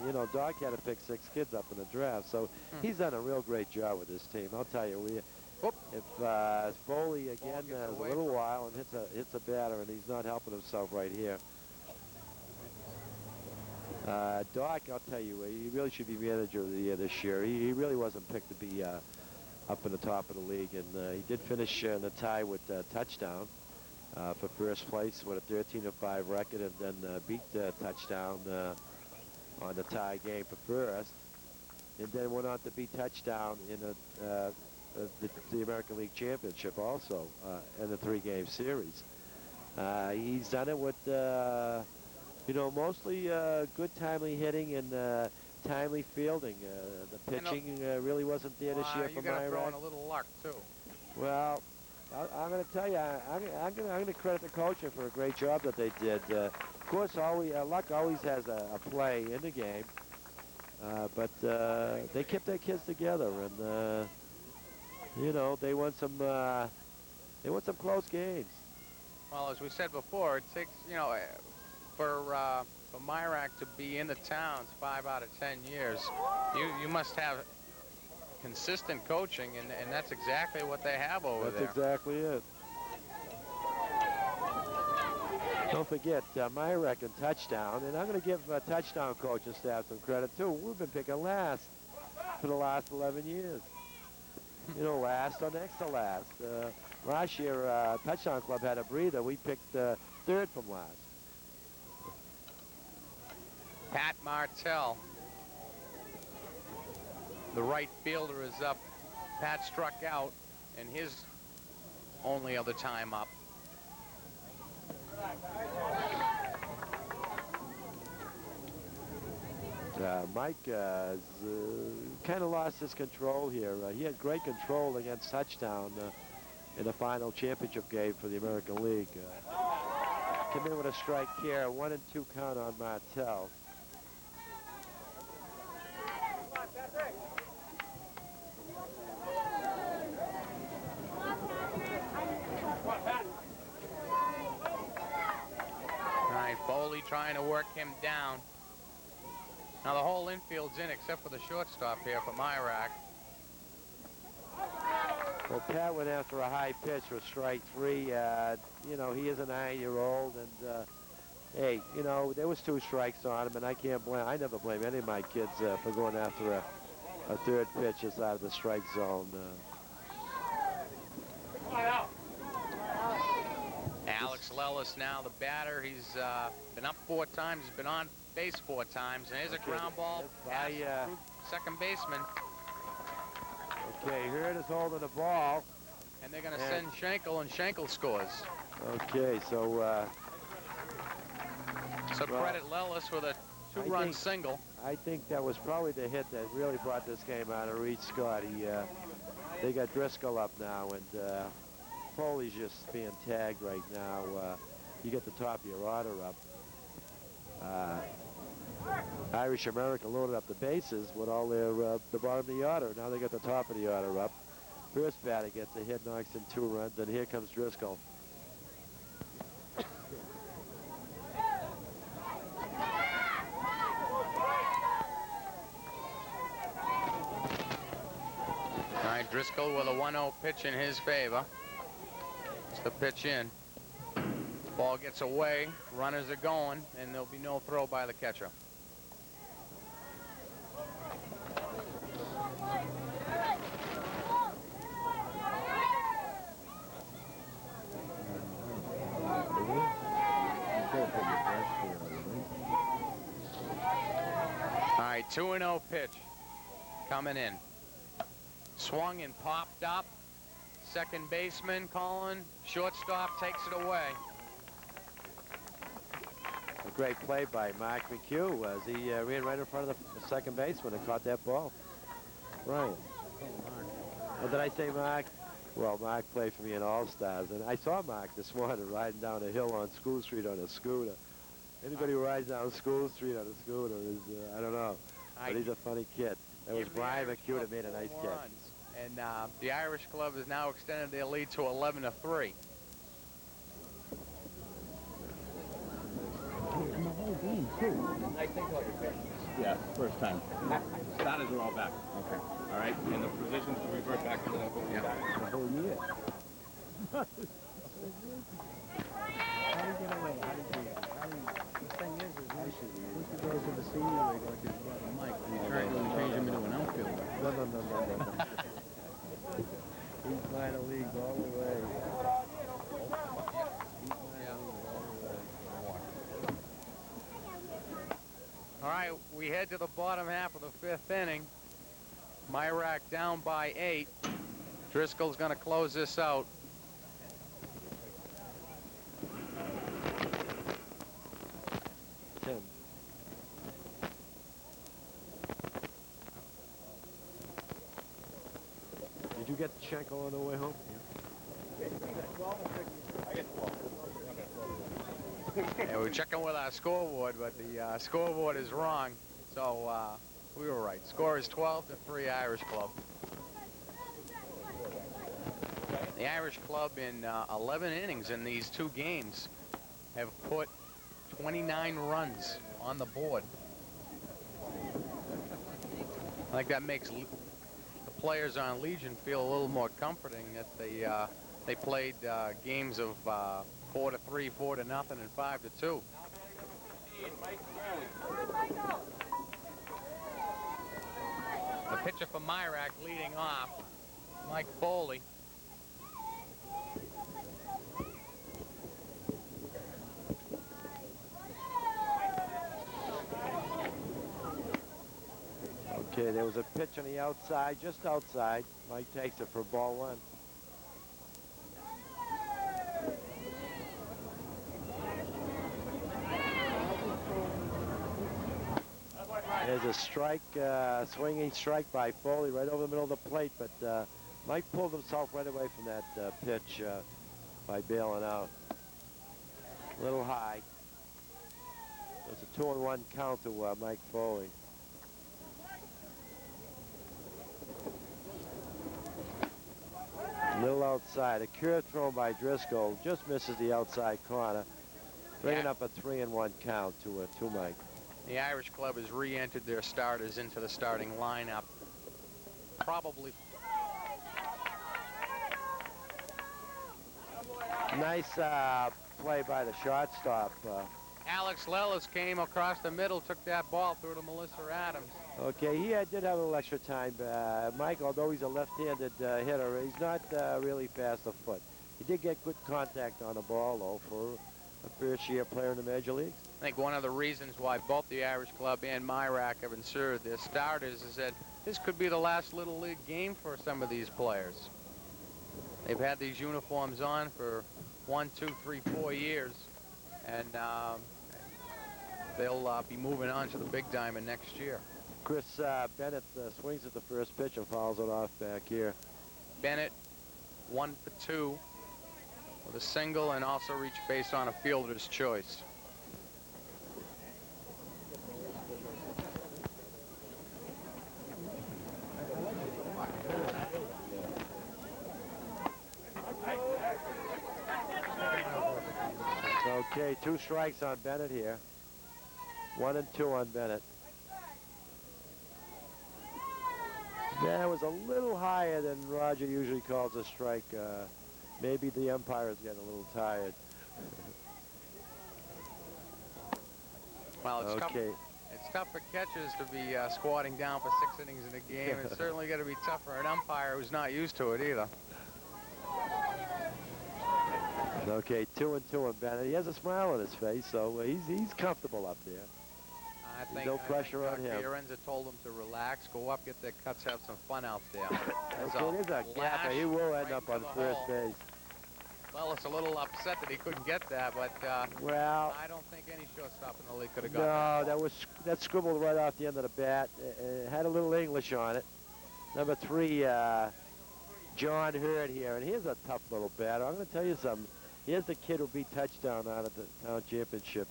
you know, Doc had to pick 6 kids up in the draft, so he's done a real great job with this team. I'll tell you, if Foley again has a little while and hits a batter, and he's not helping himself right here. Doc, I'll tell you, he really should be manager of the year this year. He really wasn't picked to be up in the top of the league, and he did finish in a tie with Touchdown for first place with a 13-5 record, and then beat Touchdown on the tie game for first, and then went on to beat Touchdown in the American League Championship also in the 3-game series. He's done it with you know, mostly good timely hitting and timely fielding. The pitching really wasn't there this year for you got to throw in Myrack. a little luck too. Well, I'm going to tell you, I'm going to credit the coaching for a great job that they did. Of course, luck always has a play in the game, but they kept their kids together, and you know, they won some close games. Well, as we said before, it takes, you know, for Myrack to be in the towns 5 out of 10 years, you must have consistent coaching, and that's exactly what they have over there. That's exactly it. Don't forget, Myrack and Touchdown, and I'm going to give Touchdown coaching staff some credit too. We've been picking last for the last 11 years. You know, last or next to last. Last year, Touchdown Club had a breather. We picked 3rd from last. Pat Martell, the right fielder, is up. Pat struck out in his only other time up. Mike kind of lost his control here. He had great control against Touchdown in the final championship game for the American League. Came in with a strike here, 1-2 count on Martell. All right, Foley trying to work him down. Now the whole infield's in except for the shortstop here for Myrack. Well, Pat went after a high pitch for strike 3. You know, he is a 9-year-old, and hey, you know, there was 2 strikes on him, and I never blame any of my kids for going after a 3rd pitch just out of the strike zone. Alex Lellis now the batter. He's been up 4 times. He's been on base 4 times, and here's a ground ball by second baseman. Okay, Hurd is holding the ball. And they're going to send Schenkel, and Schenkel scores. Okay, so credit Lellis with a 2-run single. I think that was probably the hit that really brought this game out of reach, Scott. They got Driscoll up now, and Foley's just being tagged right now. You get the top of your order up. Irish America loaded up the bases with all their the bottom of the order. Now they got the top of the order up. First batter gets a hit, knocks in 2 runs, and here comes Driscoll. 2-0 pitch in his favor. It's the pitch in. Ball gets away, runners are going, and there'll be no throw by the catcher. All right, 2-0 pitch coming in. Swung and popped up. Second baseman calling. Shortstop takes it away. A great play by Mark McHugh as he ran right in front of the second baseman and caught that ball. Ryan. Oh, did I say Mark? Well, Mark played for me in All-Stars, and I saw Mark this morning riding down a hill on School Street on a scooter. Anybody who rides down School Street on a scooter is, I don't know, but he's a funny kid. That was Brian McHugh that made a nice catch. And the Irish Club has now extended their lead to 11-3. I think all your pitches. Yeah, first time. Starters are all back. Okay. All right, and the positions will revert back to the The whole year. How do you get away? The thing is once you go to the senior league, like his brother Mike, we tried to change him into an outfielder. No. He's minor leagues all the way. All right, we head to the bottom half of the fifth inning. Myrack down by 8. Driscoll's going to close this out. Did you get Schenkel on the way home? Yeah, we're checking with our scoreboard, but the scoreboard is wrong. So we were right. Score is 12-3 Irish Club. The Irish Club in 11 innings in these 2 games have put 29 runs on the board. I think that makes the players on Legion feel a little more comforting that they played games of 4-3, 4-0, and 5-2. The pitcher for Myrack leading off, Mike Foley. Okay, there was a pitch on the outside, just outside. Mike takes it for ball 1. There's a strike, swinging strike by Foley right over the middle of the plate, but Mike pulled himself right away from that pitch by bailing out. A little high. It's a 2-1 count to Mike Foley. A little outside. A curve thrown by Driscoll just misses the outside corner, bringing up a 3-1 count to Mike. The Irish Club has re-entered their starters into the starting lineup. Probably. Nice play by the shortstop. Alex Lellis came across the middle, took that ball through to Melissa Adams. Okay, he did have a little extra time. Mike, although he's a left-handed hitter, he's not really fast of foot. He did get good contact on the ball, though, for a first-year player in the major leagues. I think one of the reasons why both the Irish Club and Myrack have inserted their starters is that this could be the last Little League game for some of these players. They've had these uniforms on for 1, 2, 3, 4 years, and they'll be moving on to the big diamond next year. Chris Bennett swings at the first pitch and fouls it off back here. Bennett 1 for 2 with a single and also reached base on a fielder's choice. Okay, 2 strikes on Bennett here. 1 and 2 on Bennett. Yeah, it was a little higher than Roger usually calls a strike. Maybe the umpire's getting a little tired. Well, it's tough. Okay. It's tough for catchers to be squatting down for 6 innings in a game. It's certainly going to be tough for an umpire who's not used to it either. Okay, 2-2 on Bennett. He has a smile on his face, so he's comfortable up there. No pressure on him. Fiorenza told him to relax, go up, get their cuts, have some fun out there. Okay, there's a gap. He will end up on first base. Well, it's a little upset that he couldn't get that, but well, I don't think any shortstop in the league could have got that. No, that scribbled right off the end of the bat. It had a little English on it. Number 3, John Hurd here, and here's a tough little batter. I'm going to tell you something. Here's the kid who beat touchdown out of the town championship.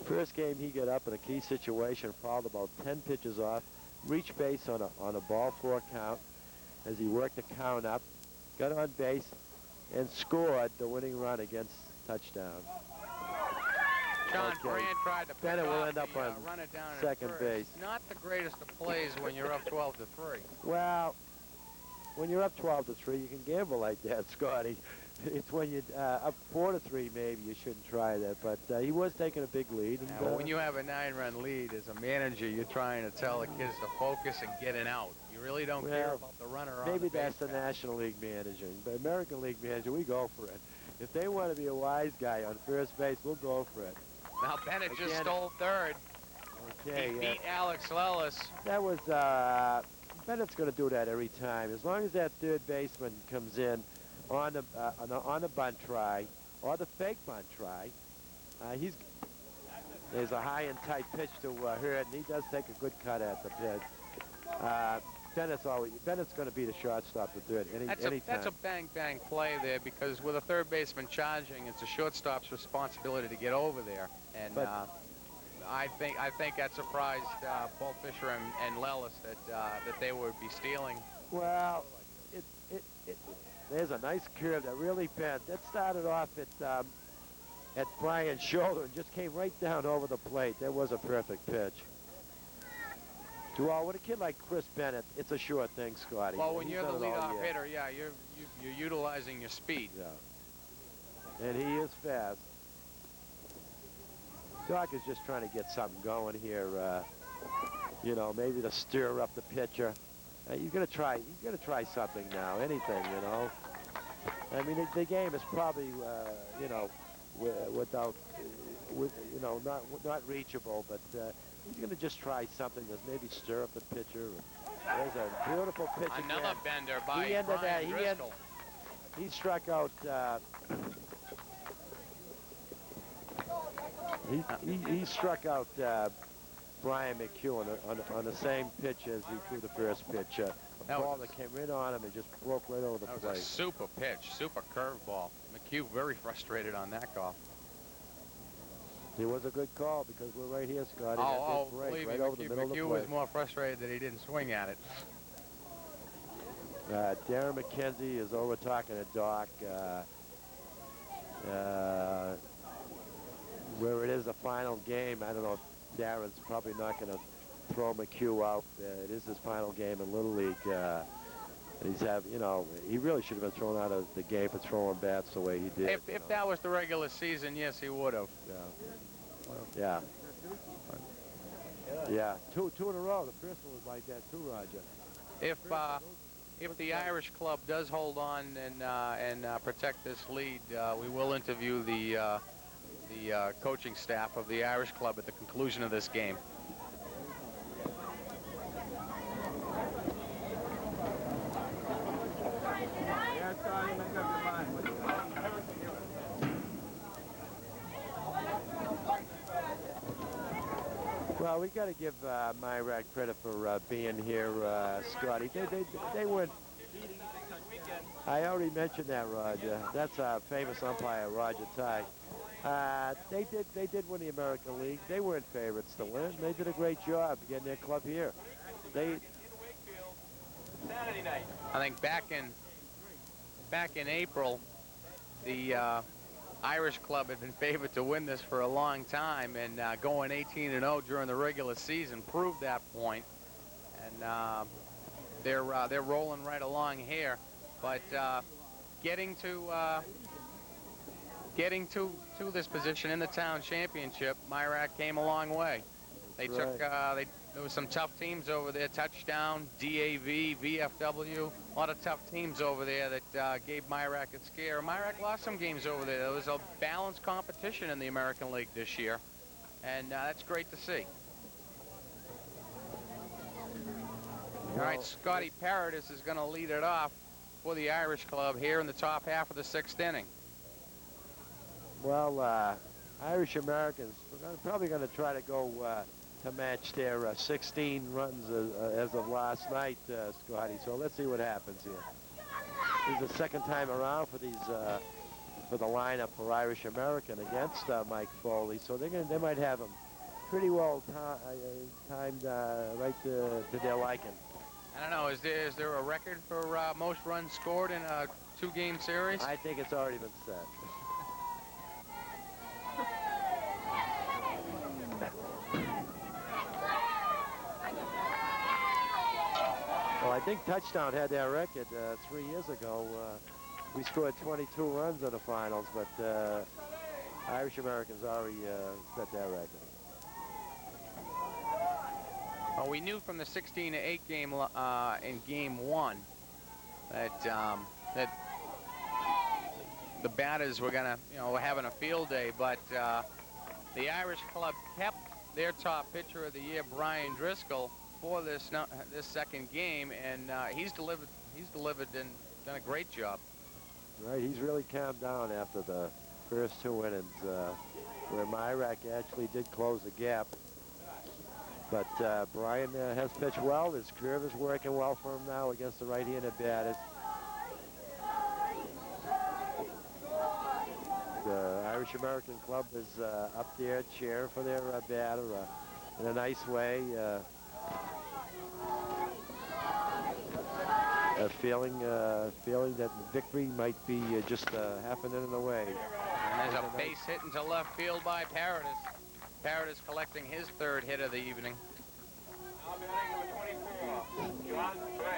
First game he got up in a key situation, fouled about 10 pitches off, reached base on a ball 4 count as he worked the count up, got on base, and scored the winning run against touchdown. John Brand tried to Bennett will end up on run it down second base. Not the greatest of plays when you're up 12-3. Well, when you're up 12-3, you can gamble like that, Scotty. It's when you're up 4-3, maybe you shouldn't try that. But he was taking a big lead. And, well, when you have a 9-run lead as a manager, you're trying to tell the kids to focus and get it out. You really don't care about the runner on the maybe that's base the National League managing. But American League manager, we go for it. If they want to be a wise guy on first base, we'll go for it. Now Bennett just stole third. Okay. He beat Alex Lellis. That was Bennett's going to do that every time. As long as that third baseman comes in on the bunt try or the fake bunt try, there's a high and tight pitch to Hurd, and he does take a good cut at the pitch. Bennett's going to be the shortstop the third anytime. That's a bang play there, because with a third baseman charging, it's a shortstop's responsibility to get over there. And I think that surprised Paul Fisher and Lellis that they would be stealing. Well, there's a nice curve that really bent. That started off at Brian's shoulder and just came right down over the plate. That was a perfect pitch. With a kid like Chris Bennett, it's a sure thing, Scotty. Well, when you're the leadoff hitter, yeah, you're utilizing your speed. Yeah. And he is fast. Doc is just trying to get something going here. You know, maybe to stir up the pitcher. You gotta try something now. Anything, you know. I mean, the game is probably, you know, not reachable, but he's going to just try something to maybe stir up the pitcher. There's a beautiful pitch Another again. bender by Brian Driscoll. He struck out. He struck out Brian McHugh on the same pitch as he threw the first pitch. A ball that came right on him and just broke right over the plate. That was a super pitch, super curveball. McHugh very frustrated on that call. It was a good call because we're right here, Scotty. Believe me, McHugh was more frustrated that he didn't swing at it. Darren McKenzie is over talking to Doc. Where it is the final game, I don't know if Darren's probably not going to throw McHugh out. It is his final game in Little League. And he really should have been thrown out of the game for throwing bats the way he did. If that was the regular season, yes, he would have. Yeah. Yeah. Two in a row. The first one was like that too, Roger. If the Irish club does hold on and protect this lead, we will interview the coaching staff of the Irish club at the conclusion of this game. Well, we got to give Myrack credit for being here, Scotty. They weren't. I already mentioned that, Roger. That's our famous umpire, Roger Ty. They did win the American League. They weren't favorites to win. They did a great job getting their club here. I think back in April, the Irish club had been favored to win this for a long time, and going 18-0 during the regular season proved that point. And they're rolling right along here, but getting to this position in the town championship, Myrack came a long way. They That's took there was some tough teams over there. Touchdown, DAV, VFW, a lot of tough teams over there that gave Myrack a scare. Myrack lost some games over there. There was a balanced competition in the American League this year, and that's great to see. All right, Scotty Paradis is going to lead it off for the Irish club here in the top half of the 6th inning. Well, Irish Americans, we're probably going to try to go to match their 16 runs as of last night, Scotty. So let's see what happens here. This is the second time around for these for the lineup for Irish American against Mike Foley. So they might have him pretty well timed right to their liking. I don't know. Is there a record for most runs scored in a 2-game series? I think it's already been set. Well, I think Touchdown had that record 3 years ago. We scored 22 runs in the finals, but Irish Americans already set that record. Well, we knew from the 16-8 game in Game 1 that the batters were gonna, were having a field day, but the Irish club kept their top pitcher of the year, Brian Driscoll, for this second game, and he's delivered and done a great job. Right, he's really calmed down after the first 2 innings, where Myrack actually did close the gap. But Brian has pitched well. His curve is working well for him now against the right-handed batters. The Irish American club is up there cheering for their batter in a nice way. Feeling that victory might be just half an inning away. And there's a base hit into left field by Paradis. Paradis collecting his 3rd hit of the evening.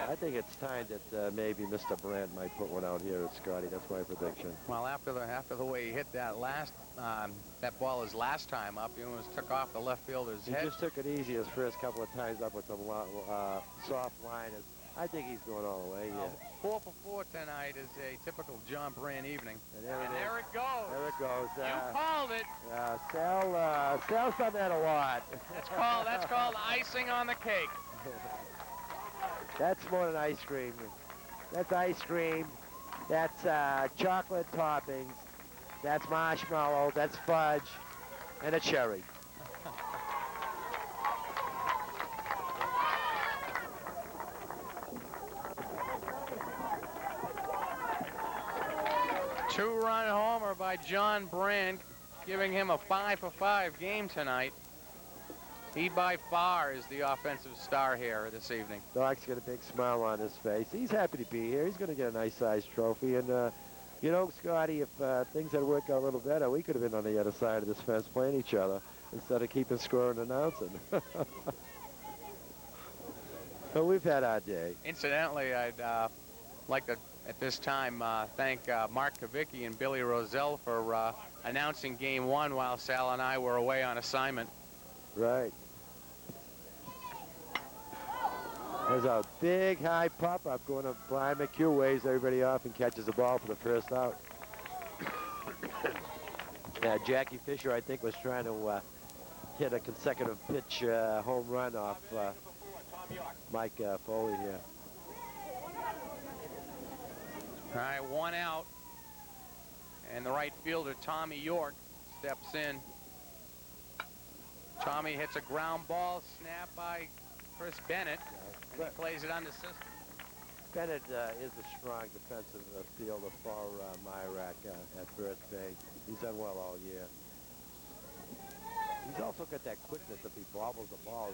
I think it's time that maybe Mr. Brandt might put one out here at Scotty. That's my prediction. Well, after the way he hit that that ball his last time up, he almost took off the left fielder's head. He just took it easy his first couple of times up with some soft liners. I think he's going all the way. Yeah. 4 for 4 tonight is a typical John Brand evening. And there it goes. There it goes. You called it. Sal's done that a lot. That's called icing on the cake. That's more than ice cream. That's ice cream. That's chocolate toppings. That's marshmallow. That's fudge. And a cherry. Two-run homer by John Brand, giving him a 5 for 5 game tonight. He by far is the offensive star here this evening. Doc's got a big smile on his face. He's happy to be here. He's going to get a nice-sized trophy. And, you know, Scotty, if things had worked out a little better, we could have been on the other side of this fence playing each other instead of keeping score and announcing. But we've had our day. Incidentally, I'd like to, at this time, thank Mark Kavicki and Billy Rozelle for announcing Game 1 while Sal and I were away on assignment. Right. There's a big high pop-up going up. Brian McHugh waves everybody off and catches the ball for the first out. Jackie Fisher, I think, was trying to hit a consecutive pitch home run off Mike Foley here. All right, 1 out. And the right fielder, Tommy York, steps in. Tommy hits a ground ball, snapped by Chris Bennett, and he plays it under system. Bennett is a strong defensive fielder for Myrack at first base. He's done well all year. He's also got that quickness if he bobbles the ball.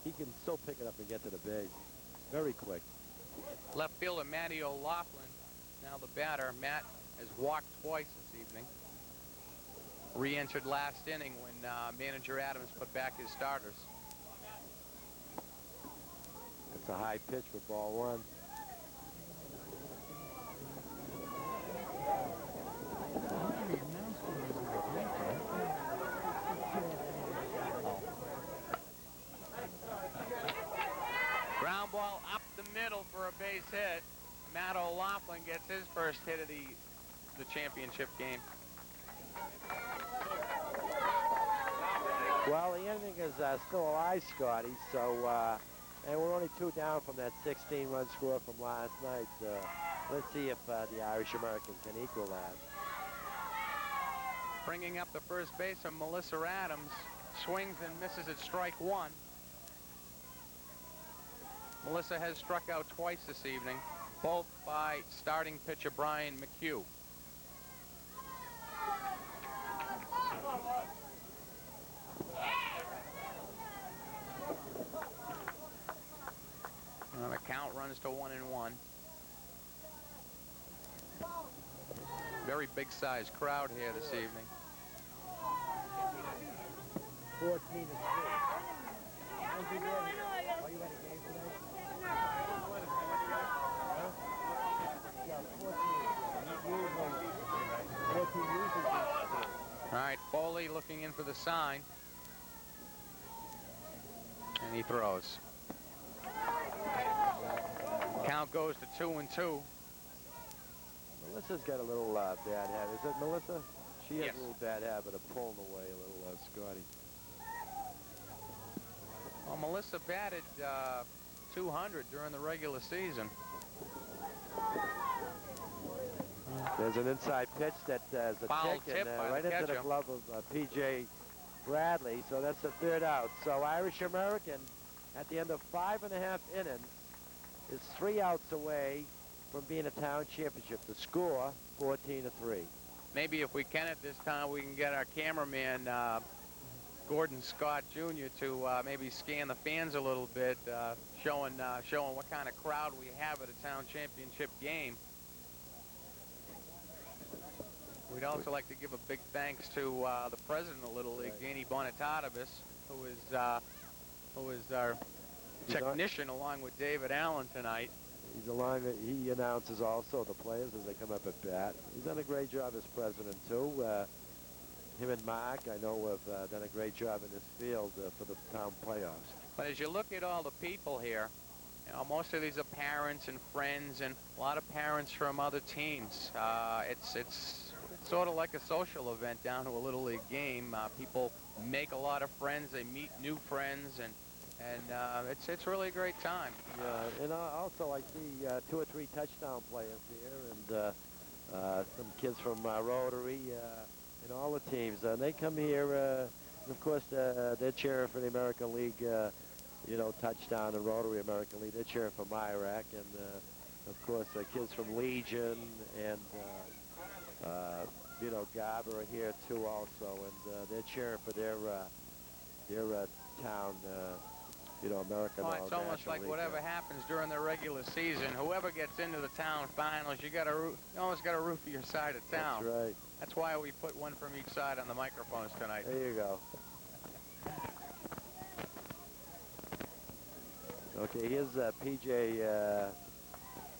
He can still pick it up and get to the base. Very quick. Left fielder Matty O'Loughlin, now the batter. Matt has walked twice this evening. Re-entered last inning when manager Adams put back his starters. It's a high pitch for ball one. Ground ball up the middle for a base hit. Matt O'Loughlin gets his first hit of the championship game. Well, the inning is still alive, Scotty, so, and we're only 2 down from that 16-run score from last night. Let's see if the Irish American can equal that. Bringing up the first baseman, Melissa Adams, swings and misses at strike one. Melissa has struck out twice this evening, both by starting pitcher Brian McHugh. The count runs to 1-1. Very big sized crowd here this evening. 14-3. How'd you get here? Are you at a game today? Huh? Yeah, 14 usually. All right, Foley looking in for the sign. And he throws. Count goes to 2-2. Melissa's got a little bad habit. Is it Melissa? She has Yes. a little bad habit of pulling away a little, Scotty. Well, Melissa batted 200 during the regular season. There's an inside pitch that is a Foul kick tip and by the right into the catcher. glove of P.J. Bradley, so that's the 3rd out. So Irish American, at the end of 5.5 innings, is 3 outs away from being a town championship. The score, 14-3. Maybe if we can at this time, we can get our cameraman, Gordon Scott Jr., to maybe scan the fans a little bit, showing what kind of crowd we have at a town championship game. We'd also like to give a big thanks to the president of Little League, Danny Bonatatabis, who is our technician along with David Allen tonight. He's along. He announces also the players as they come up at bat. He's done a great job as president too. Him and Mark, I know, have done a great job in this field for the town playoffs. But as you look at all the people here, you know, most of these are parents and friends, and a lot of parents from other teams. It's sort of like a social event down to a Little League game. People make a lot of friends. They meet new friends, and it's really a great time. Yeah, and also I see 2 or 3 touchdown players here, and some kids from Rotary, and all the teams. And they come here, and of course, they're cheering for the American League, you know, touchdown and Rotary American League. They're cheering for Myrack, and of course, kids from Legion and you know, Garber are here too also, and they're cheering for their town. You know, American. Well, it's almost like whatever happens during the regular season, whoever gets into the town finals, you almost got to root for your side of town. That's right. That's why we put one from each side on the microphones tonight. There you go. Okay, here's P.J.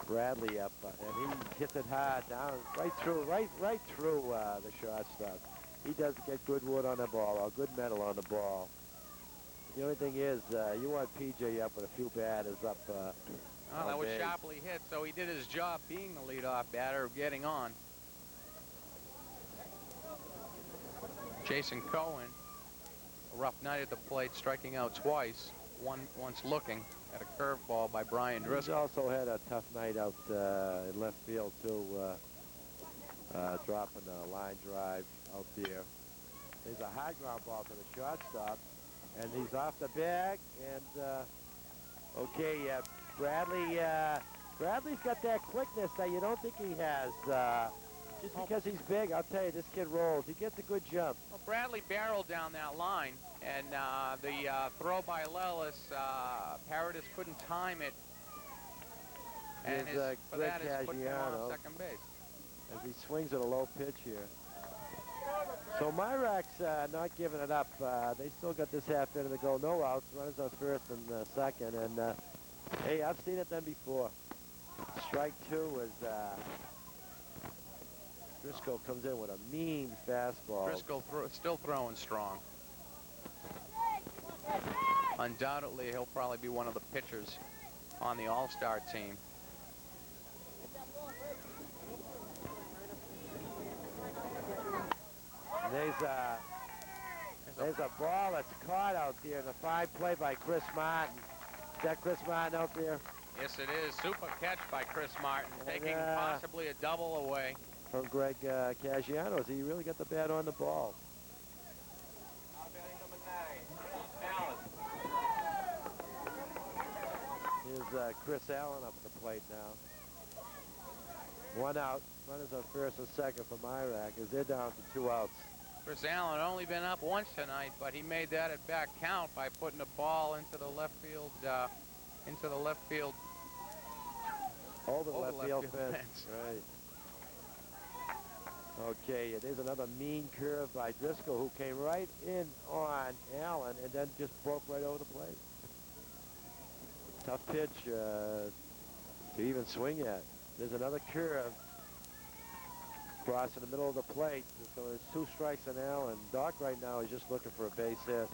Bradley up, and he hits it hard down, right through the shortstop. He does get good wood on the ball, or good metal on the ball. The only thing is, you want P.J. up with a few batters up. Oh, that was sharply hit, so he did his job being the leadoff batter of getting on. Jason Cohen, a rough night at the plate, striking out twice, once looking at a curveball by Brian He's Driscoll. also had a tough night out in left field, too, dropping a line drive out there. There's a high ground ball to the shortstop, and he's off the bag, and okay, Bradley's got that quickness that you don't think he has. Just because he's big, I'll tell you, this kid rolls. He gets a good jump. Well, Bradley barreled down that line, and the throw by Lelis, Paradis couldn't time it, and for that is put him on second base. As he swings at a low pitch here. So Myrack's not giving it up. They still got this half inning to go. No outs. Runners on first and second. And Hey, I've seen it done before. Strike two is Driscoll comes in with a mean fastball. Driscoll still throwing strong. Undoubtedly, he'll probably be one of the pitchers on the All-Star team. And there's a ball that's caught out there in the fine play by Chris Martin. Is that Chris Martin out there? Yes, it is. Super catch by Chris Martin, taking possibly a double away. From Greg Caggiano. He really got the bat on the ball. Here's Chris Allen up at the plate now. One out. Runners on first and second for Myrack as they're down to 2 outs. Chris Allen only been up once tonight, but he made that at bat count by putting a ball into the left field, Over the over left field fence. Right. Okay, there's another mean curve by Driscoll who came right in on Allen and then just broke right over the plate. Tough pitch to even swing at. There's another curve across in the middle of the plate. So there's 2 strikes on Allen. Doc right now is just looking for a base hit.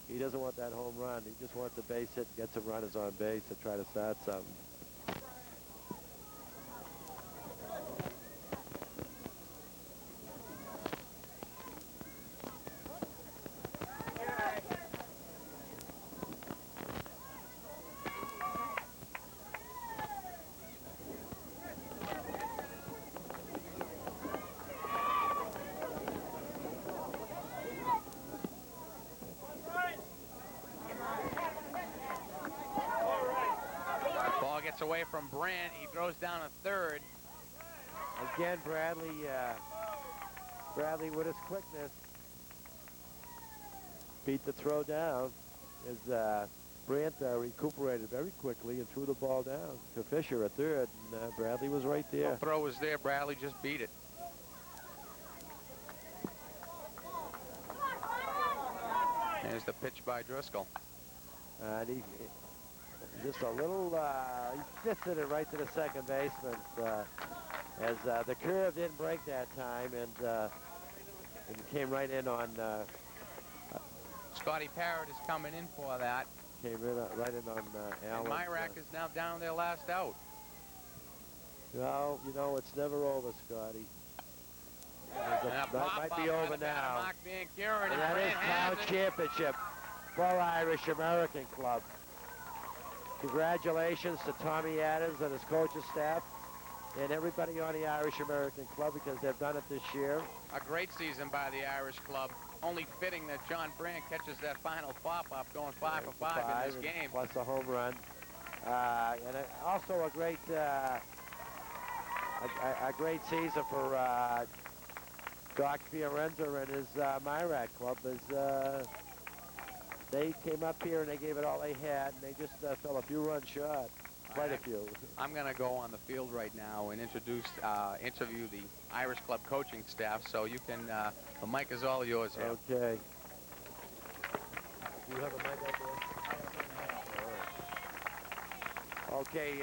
He doesn't want that home run. He just wants the base hit and get some runners on base to try to start something. Away from Brandt, he throws down a third. Again, Bradley with his quickness beat the throw down as Brandt recuperated very quickly and threw the ball down to Fisher at third, and Bradley was right there. The throw was there, Bradley just beat it. There's the pitch by Driscoll. And he just a little, he fisted it right to the second baseman as the curve didn't break that time, and it came right in on. Scotty Parrott is coming in for that. Came right in on Allen. And Myrack is now down their last out. Well, you know, it's never over, Scotty. That might be over now. And that is Town Championship for Irish American Club. Congratulations to Tommy Adams and his coaching staff and everybody on the Irish American Club because they've done it this year. A great season by the Irish Club. Only fitting that John Brandt catches that final pop-up going 5 for 5 in this game. Plus a home run. And also a great season for Doc Fiorenza and his Myrack Club as they came up here and they gave it all they had, and they just fell a few runs short, quite a few. I'm going to go on the field right now and interview the Irish Club coaching staff, so you can, the mic is all yours here. Okay. Do you have a mic up there? All right. Okay,